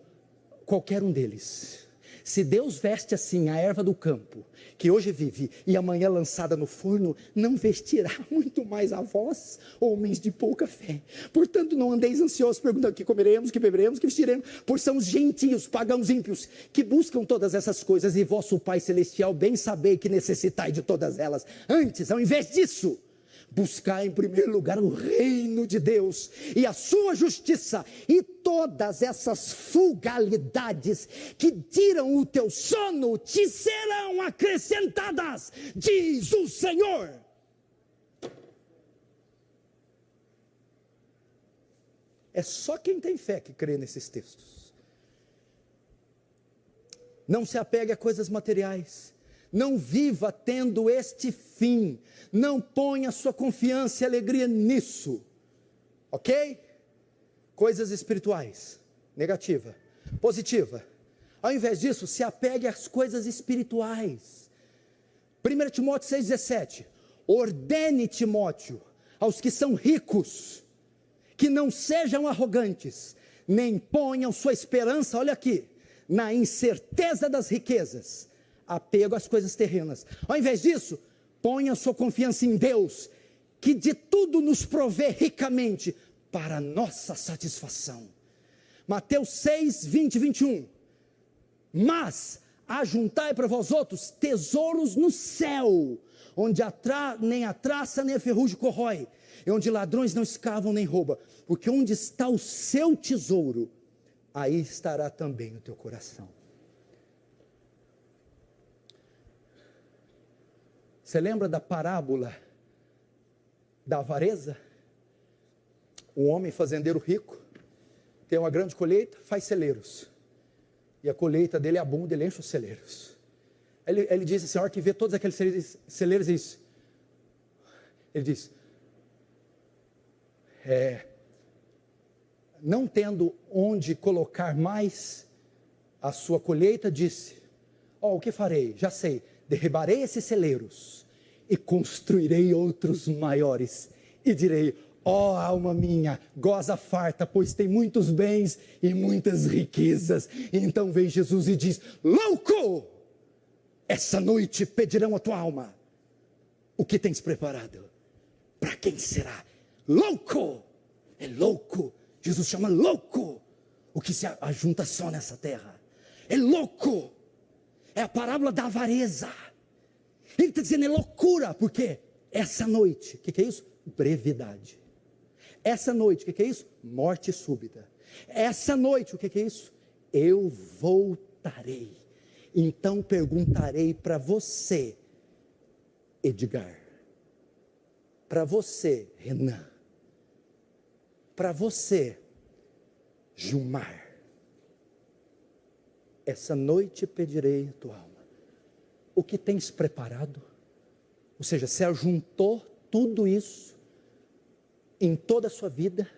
qualquer um deles. Se Deus veste assim a erva do campo, que hoje vive e amanhã lançada no forno, não vestirá muito mais a vós, homens de pouca fé. Portanto, não andeis ansiosos, perguntando que comeremos, que beberemos, que vestiremos, pois são os gentios, pagãos ímpios, que buscam todas essas coisas, e vosso Pai Celestial bem sabei que necessitai de todas elas. Antes, ao invés disso, buscar em primeiro lugar o reino de Deus e a sua justiça, e todas essas frugalidades que tiram o teu sono te serão acrescentadas, diz o Senhor. É só quem tem fé que crê nesses textos. Não se apegue a coisas materiais. Não viva tendo este fim. Não ponha sua confiança e alegria nisso. Ok? Coisas espirituais. Negativa. Positiva. Ao invés disso, se apegue às coisas espirituais. 1 Timóteo 6,17. Ordene, Timóteo, aos que são ricos, que não sejam arrogantes, nem ponham sua esperança, olha aqui, na incerteza das riquezas, apego às coisas terrenas. Ao invés disso, ponha sua confiança em Deus, que de tudo nos provê ricamente, para nossa satisfação. Mateus 6, 20 e 21. Mas ajuntai para vós outros tesouros no céu, onde nem a traça nem a ferrugem corrói, e onde ladrões não escavam nem roubam, porque onde está o seu tesouro, aí estará também o teu coração. Você lembra da parábola da avareza? Um homem fazendeiro rico, tem uma grande colheita, faz celeiros, e a colheita dele abunda, ele enche os celeiros. Ele diz assim, a hora que vê todos aqueles celeiros, diz, ele diz, não tendo onde colocar mais a sua colheita, disse, o que farei? Já sei, derribarei esses celeiros e construirei outros maiores, e direi, alma minha, goza farta, pois tem muitos bens e muitas riquezas. E então vem Jesus e diz, louco, essa noite pedirão a tua alma, o que tens preparado? Para quem será? Louco, é louco, Jesus chama louco, o que se ajunta só nessa terra, é louco, é a parábola da avareza. Ele está dizendo, é loucura, porque essa noite, o que é isso? Brevidade. Essa noite, o que é isso? Morte súbita. Essa noite, o que é isso? Eu voltarei. Então perguntarei para você, Edgar, para você, Renan, para você, Gilmar, essa noite pedirei a tua alma. O que tens preparado? Ou seja, você ajuntou tudo isso em toda a sua vida,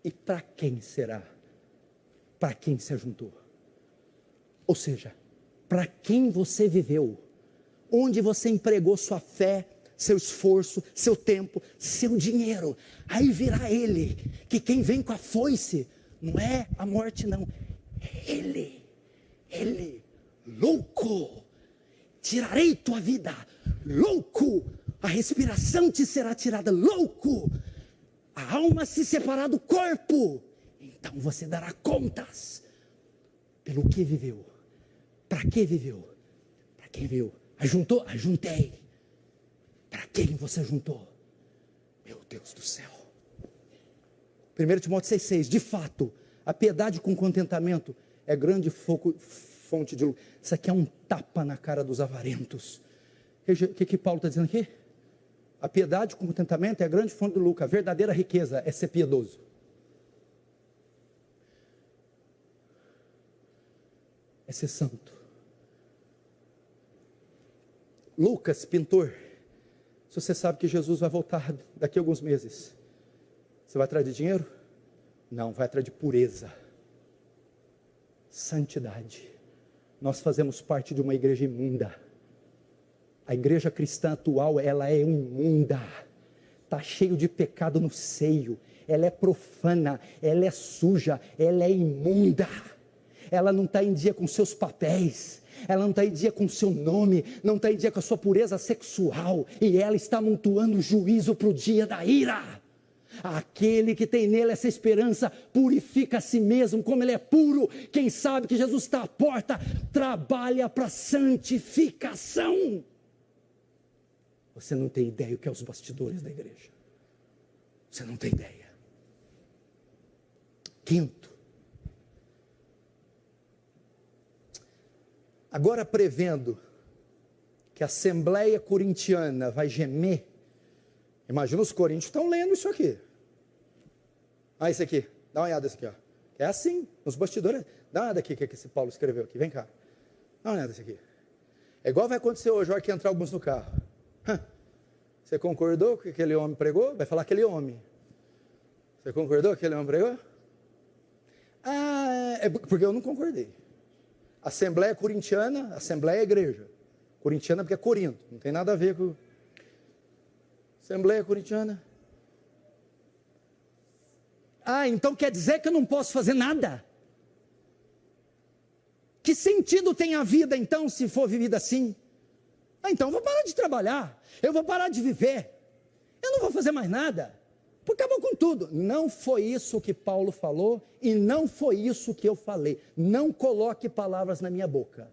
e para quem será? Para quem se ajuntou? Ou seja, para quem você viveu? Onde você empregou sua fé, seu esforço, seu tempo, seu dinheiro? Aí virá ele, que quem vem com a foice, não é a morte não, é ele, louco, tirarei tua vida, louco, a respiração te será tirada, louco, a alma se separar do corpo, então você dará contas, pelo que viveu, para que viveu, para quem viveu, ajuntou, ajuntei, para quem você juntou, meu Deus do céu. 1 Timóteo 6,6, de fato, a piedade com contentamento é grande fonte de lucro. Isso aqui é um tapa na cara dos avarentos. O que Paulo está dizendo aqui? A piedade com contentamento é a grande fonte de lucro. A verdadeira riqueza é ser piedoso. É ser santo. Lucas, pintor, se você sabe que Jesus vai voltar daqui a alguns meses, você vai atrás de dinheiro? Não, vai atrás de pureza, santidade. Nós fazemos parte de uma igreja imunda. A igreja cristã atual, ela é imunda, está cheio de pecado no seio, ela é profana, ela é suja, ela é imunda, ela não está em dia com seus papéis, ela não está em dia com o seu nome, não está em dia com a sua pureza sexual, e ela está amontoando juízo para o dia da ira. Aquele que tem nele essa esperança, purifica a si mesmo, como ele é puro. Quem sabe que Jesus está à porta, trabalha para santificação. Você não tem ideia o que é os bastidores da igreja. Você não tem ideia. Quinto, agora prevendo que a Assembleia Corintiana vai gemer, imagina os coríntios estão lendo isso aqui. Ah, esse aqui, dá uma olhada nesse aqui, ó. É assim, nos bastidores. Dá uma olhada aqui, que esse Paulo escreveu aqui, vem cá. Dá uma olhada nesse aqui. É igual vai acontecer hoje, a hora que entrar alguns no carro. Você concordou com o que aquele homem pregou? Vai falar aquele homem. Você concordou com o que aquele homem pregou? Ah, é porque eu não concordei. Assembleia Corintiana, Assembleia é igreja. Corintiana porque é Corinto, não tem nada a ver com... Assembleia Corintiana. Ah, então quer dizer que eu não posso fazer nada? Que sentido tem a vida então, se for vivida assim? Ah, então eu vou parar de trabalhar, eu vou parar de viver, eu não vou fazer mais nada, porque acabou com tudo. Não foi isso que Paulo falou, e não foi isso que eu falei. Não coloque palavras na minha boca.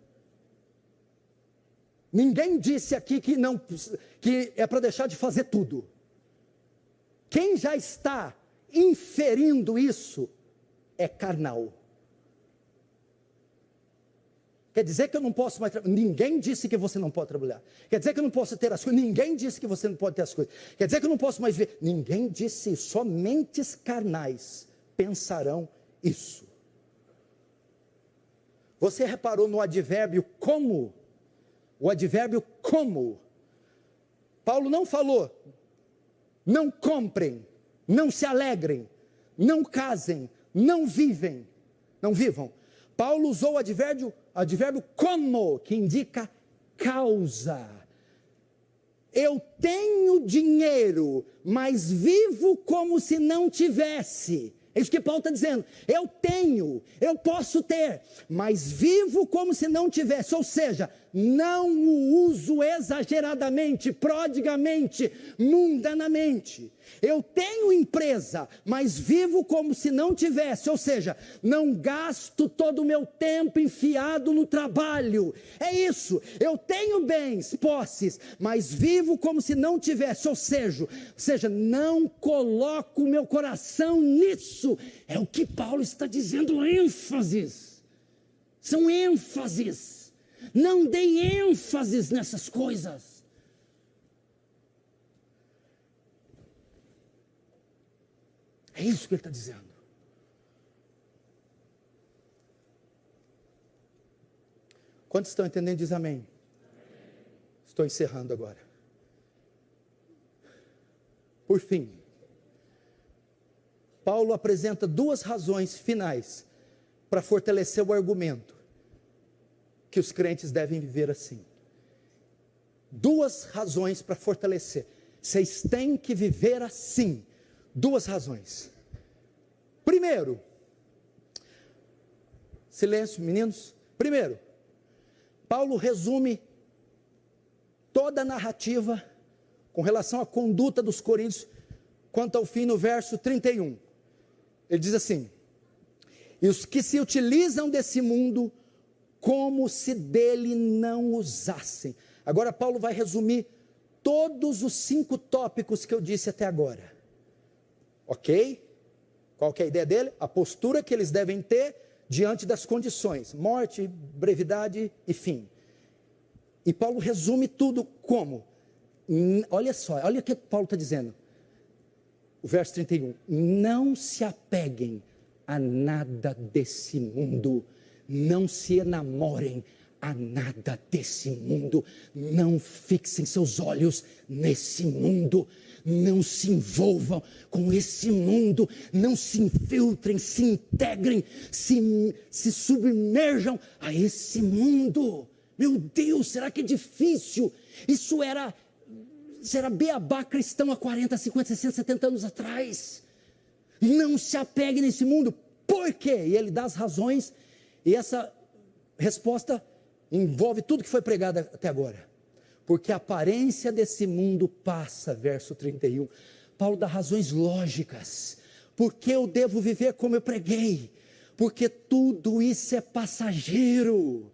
Ninguém disse aqui que é para deixar de fazer tudo. Quem já está inferindo isso é carnal. Quer dizer que eu não posso mais trabalhar? Ninguém disse que você não pode trabalhar. Quer dizer que eu não posso ter as coisas? Ninguém disse que você não pode ter as coisas. Quer dizer que eu não posso mais ver? Ninguém disse isso. Só mentes carnais pensarão isso. Você reparou no advérbio como? O advérbio como. Paulo não falou, não comprem, não se alegrem, não casem, não vivam. Paulo usou o advérbio como, que indica causa. Eu tenho dinheiro, mas vivo como se não tivesse. É isso que Paulo está dizendo. Eu tenho, eu posso ter, mas vivo como se não tivesse. Ou seja, não o uso exageradamente, prodigamente, mundanamente. Eu tenho empresa, mas vivo como se não tivesse. Ou seja, não gasto todo o meu tempo enfiado no trabalho. É isso. Eu tenho bens, posses, mas vivo como se não tivesse. Ou seja, não coloco o meu coração nisso. É o que Paulo está dizendo, ênfases. São ênfases. Não dei ênfases nessas coisas. É isso que ele está dizendo. Quantos estão entendendo? Diz amém. Estou encerrando agora. Por fim, Paulo apresenta duas razões finais para fortalecer o argumento que os crentes devem viver assim. Duas razões para fortalecer. Vocês têm que viver assim. Duas razões. Primeiro, silêncio, meninos. Primeiro, Paulo resume toda a narrativa com relação à conduta dos coríntios quanto ao fim no verso 31. Ele diz assim: e os que se utilizam desse mundo como se dele não usassem. Agora Paulo vai resumir todos os 5 tópicos que eu disse até agora. Ok? Qual que é a ideia dele? A postura que eles devem ter diante das condições: morte, brevidade e fim. E Paulo resume tudo como? Olha só, olha o que Paulo está dizendo. O verso 31. Não se apeguem a nada desse mundo. Não se enamorem a nada desse mundo. Não fixem seus olhos nesse mundo. Não se envolvam com esse mundo. Não se infiltrem, se integrem, se submerjam a esse mundo. Meu Deus, será que é difícil? Isso era beabá cristão há 40, 50, 60, 70 anos atrás. Não se apegue nesse mundo. Por quê? E ele dá as razões, e essa resposta envolve tudo que foi pregado até agora. Porque a aparência desse mundo passa, verso 31. Paulo dá razões lógicas. Porque eu devo viver como eu preguei? Porque tudo isso é passageiro.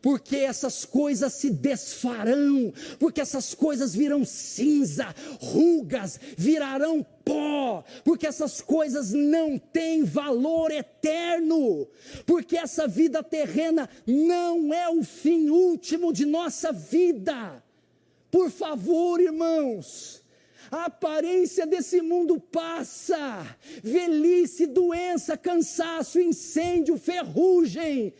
porque essas coisas se desfarão, porque essas coisas virão cinza, rugas, virarão pó, porque essas coisas não têm valor eterno, porque essa vida terrena não é o fim último de nossa vida. Por favor, irmãos, a aparência desse mundo passa, velhice, doença, cansaço, incêndio, ferrugem,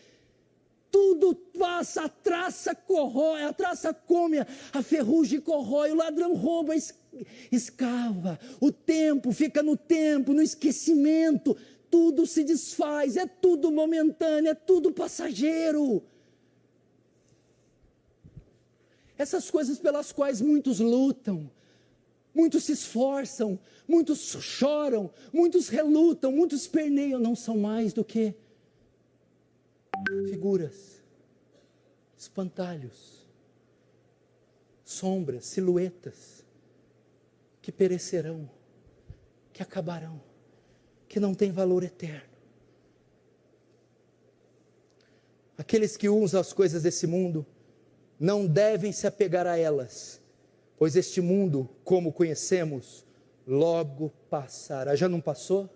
tudo passa, a traça corrói, a traça come, a ferrugem corrói, o ladrão rouba, escava, o tempo fica no tempo, no esquecimento, tudo se desfaz, é tudo momentâneo, é tudo passageiro. Essas coisas pelas quais muitos lutam, muitos se esforçam, muitos choram, muitos relutam, muitos perneiam, não são mais do que figuras, espantalhos, sombras, silhuetas, que perecerão, que acabarão, que não têm valor eterno. Aqueles que usam as coisas desse mundo não devem se apegar a elas, pois este mundo, como conhecemos, logo passará. Já não passou?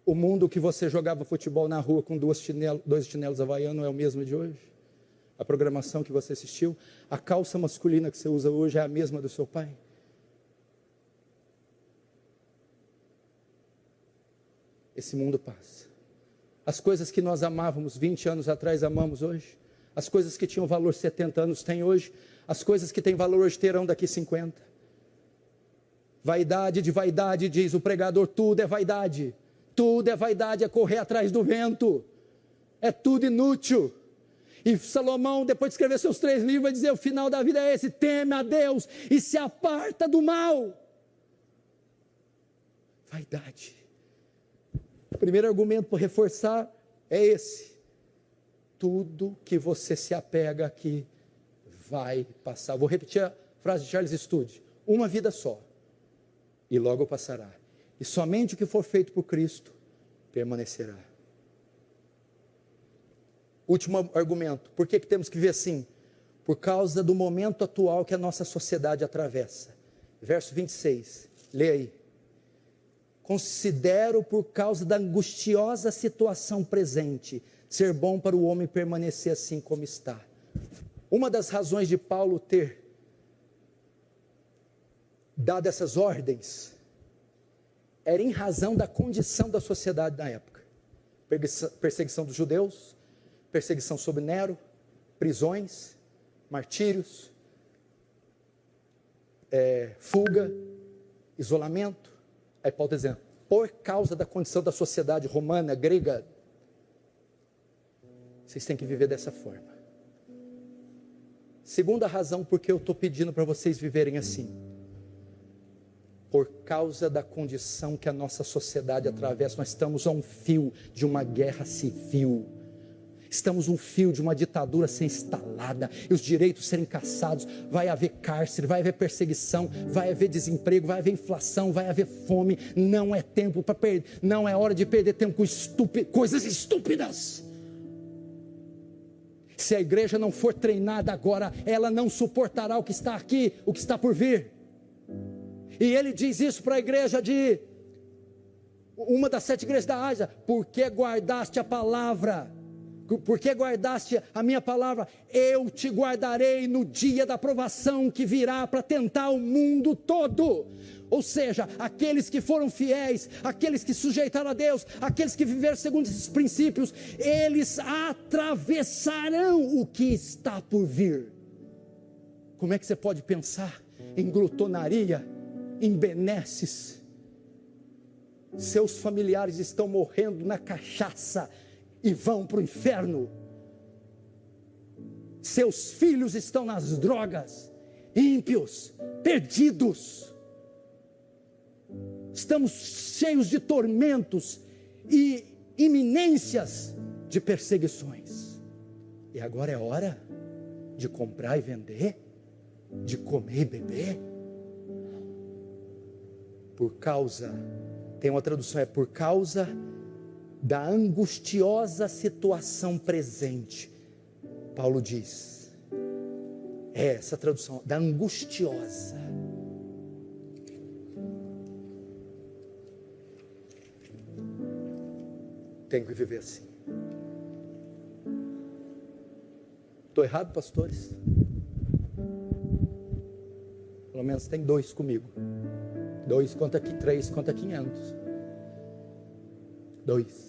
O mundo que você jogava futebol na rua com dois chinelos havaianos é o mesmo de hoje? A programação que você assistiu? A calça masculina que você usa hoje é a mesma do seu pai? Esse mundo passa. As coisas que nós amávamos 20 anos atrás, amamos hoje. As coisas que tinham valor 70 anos, têm hoje. As coisas que têm valor hoje, terão daqui 50. Vaidade de vaidade, diz o pregador, tudo é vaidade. Tudo é vaidade, é correr atrás do vento. É tudo inútil. E Salomão, depois de escrever seus 3 livros, vai dizer, o final da vida é esse: teme a Deus e se aparta do mal. Vaidade. O primeiro argumento para reforçar é esse: tudo que você se apega aqui vai passar. Vou repetir a frase de Charles Studi: uma vida só, e logo passará. E somente o que for feito por Cristo permanecerá. Último argumento: por que temos que ver assim? Por causa do momento atual que a nossa sociedade atravessa. Verso 26, lê aí. Considero, por causa da angustiosa situação presente, ser bom para o homem permanecer assim como está. Uma das razões de Paulo ter dado essas ordens era em razão da condição da sociedade da época. Perseguição dos judeus, perseguição sobre Nero, prisões, martírios, fuga, isolamento. Aí Paulo está dizendo, por causa da condição da sociedade romana, grega, vocês têm que viver dessa forma. Segunda razão porque eu estou pedindo para vocês viverem assim. Por causa da condição que a nossa sociedade atravessa, nós estamos a um fio de uma guerra civil. Estamos a um fio de uma ditadura ser instalada, e os direitos serem caçados. Vai haver cárcere, vai haver perseguição, vai haver desemprego, vai haver inflação, vai haver fome. Não é tempo para perder, não é hora de perder tempo com coisas estúpidas. Se a igreja não for treinada agora, ela não suportará o que está aqui, o que está por vir. E ele diz isso para a igreja de uma das 7 igrejas da Ásia: porque guardaste a palavra, porque guardaste a minha palavra, eu te guardarei no dia da provação que virá para tentar o mundo todo. Ou seja, aqueles que foram fiéis, aqueles que sujeitaram a Deus, aqueles que viveram segundo esses princípios, eles atravessarão o que está por vir. Como é que você pode pensar em glutonaria, em benesses? Seus familiares estão morrendo na cachaça e vão para o inferno. Seus filhos estão nas drogas, ímpios, perdidos. Estamos cheios de tormentos e iminências de perseguições. E agora é hora de comprar e vender, de comer e beber. Por causa, tem uma tradução, por causa da angustiosa situação presente. Paulo diz, essa tradução, da angustiosa. Tenho que viver assim. Estou errado, pastores? Pelo menos tem 2 comigo. 2 conta aqui, 3 conta 500. 2.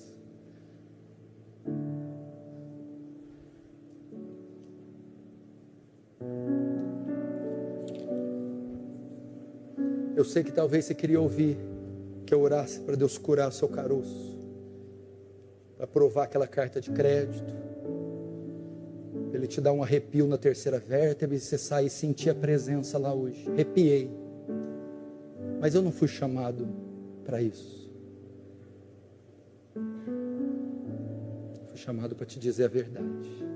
Eu sei que talvez você queria ouvir que eu orasse para Deus curar o seu caroço, para aprovar aquela carta de crédito, Ele te dá um arrepio na terceira vértebra e você sai e sentir a presença lá hoje. Arrepiei, mas eu não fui chamado para isso. Fui chamado para te dizer a verdade.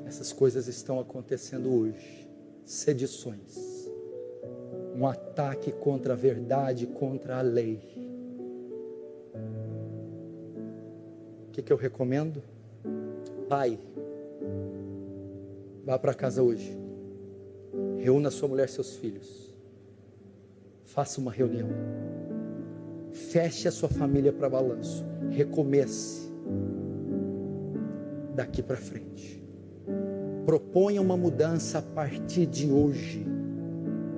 Essas coisas estão acontecendo hoje. Sedições, um ataque contra a verdade, contra a lei. O que eu recomendo? Pai, vá para casa hoje, reúna sua mulher e seus filhos, faça uma reunião, feche a sua família para balanço, recomece daqui para frente. Proponha uma mudança a partir de hoje.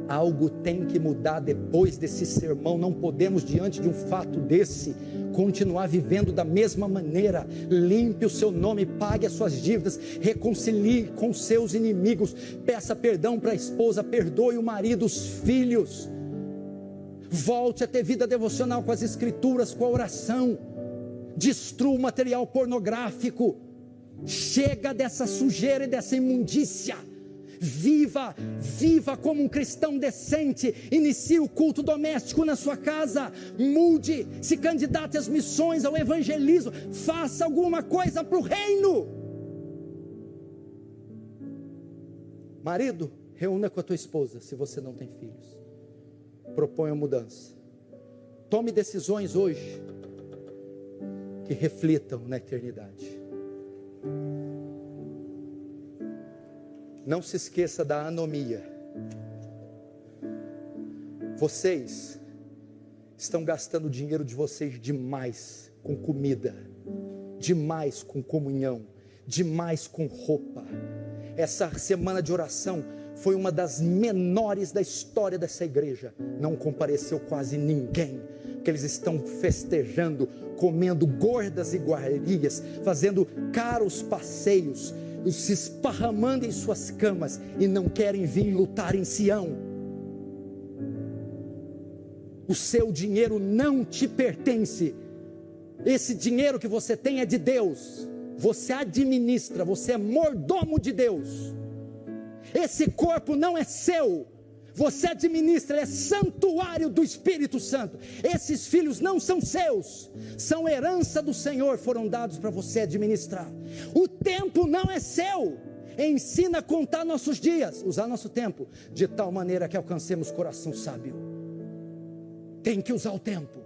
Algo tem que mudar depois desse sermão. Não podemos, diante de um fato desse, continuar vivendo da mesma maneira. Limpe o seu nome, pague as suas dívidas, reconcilie com seus inimigos, peça perdão para a esposa, perdoe o marido, os filhos. Volte a ter vida devocional com as escrituras, com a oração. Destrua o material pornográfico. Chega dessa sujeira e dessa imundícia. Viva como um cristão decente. Inicie o culto doméstico na sua casa. Mude, se candidate às missões, ao evangelismo. Faça alguma coisa para o reino. Marido, reúna com a tua esposa, se você não tem filhos. Proponha mudança. Tome decisões hoje que reflitam na eternidade. Não se esqueça da anomia. Vocês estão gastando o dinheiro de vocês demais com comida, demais com comunhão, demais com roupa. Essa semana de oração foi uma das menores da história dessa igreja. Não compareceu quase ninguém, porque eles estão festejando, comendo gordas iguarias, fazendo caros passeios, se esparramando em suas camas e não querem vir lutar em Sião. O seu dinheiro não te pertence. Esse dinheiro que você tem é de Deus. Você administra, você é mordomo de Deus. Esse corpo não é seu. Você administra, ele é santuário do Espírito Santo. Esses filhos não são seus, são herança do Senhor, foram dados para você administrar. O tempo não é seu. Ensina a contar nossos dias, usar nosso tempo, de tal maneira que alcancemos coração sábio. Tem que usar o tempo.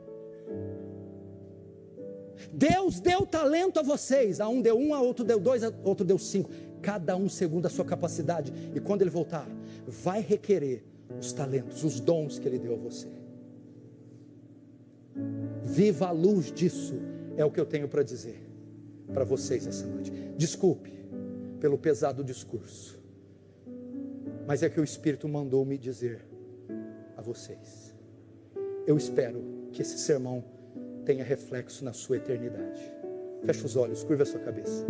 Deus deu talento a vocês. A um deu 1, a outro deu 2, a outro deu 5. Cada um segundo a sua capacidade. E quando ele voltar, vai requerer os talentos, os dons que Ele deu a você. Viva a luz disso. É o que eu tenho para dizer para vocês essa noite. Desculpe pelo pesado discurso, mas é que o Espírito mandou me dizer a vocês. Eu espero que esse sermão tenha reflexo na sua eternidade. Feche os olhos, curva a sua cabeça.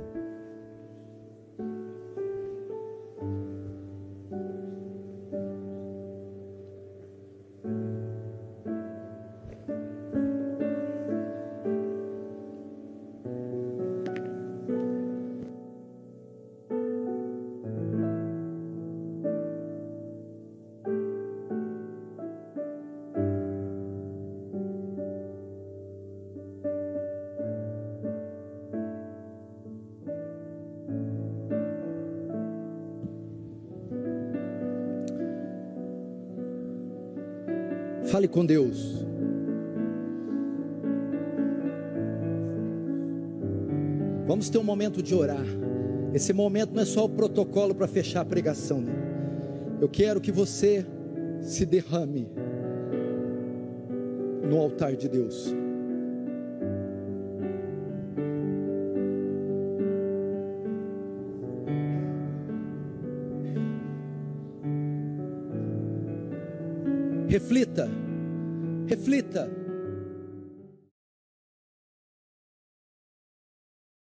Fale com Deus. Vamos ter um momento de orar. Esse momento não é só o protocolo para fechar a pregação. Eu quero que você se derrame no altar de Deus. Reflita, reflita.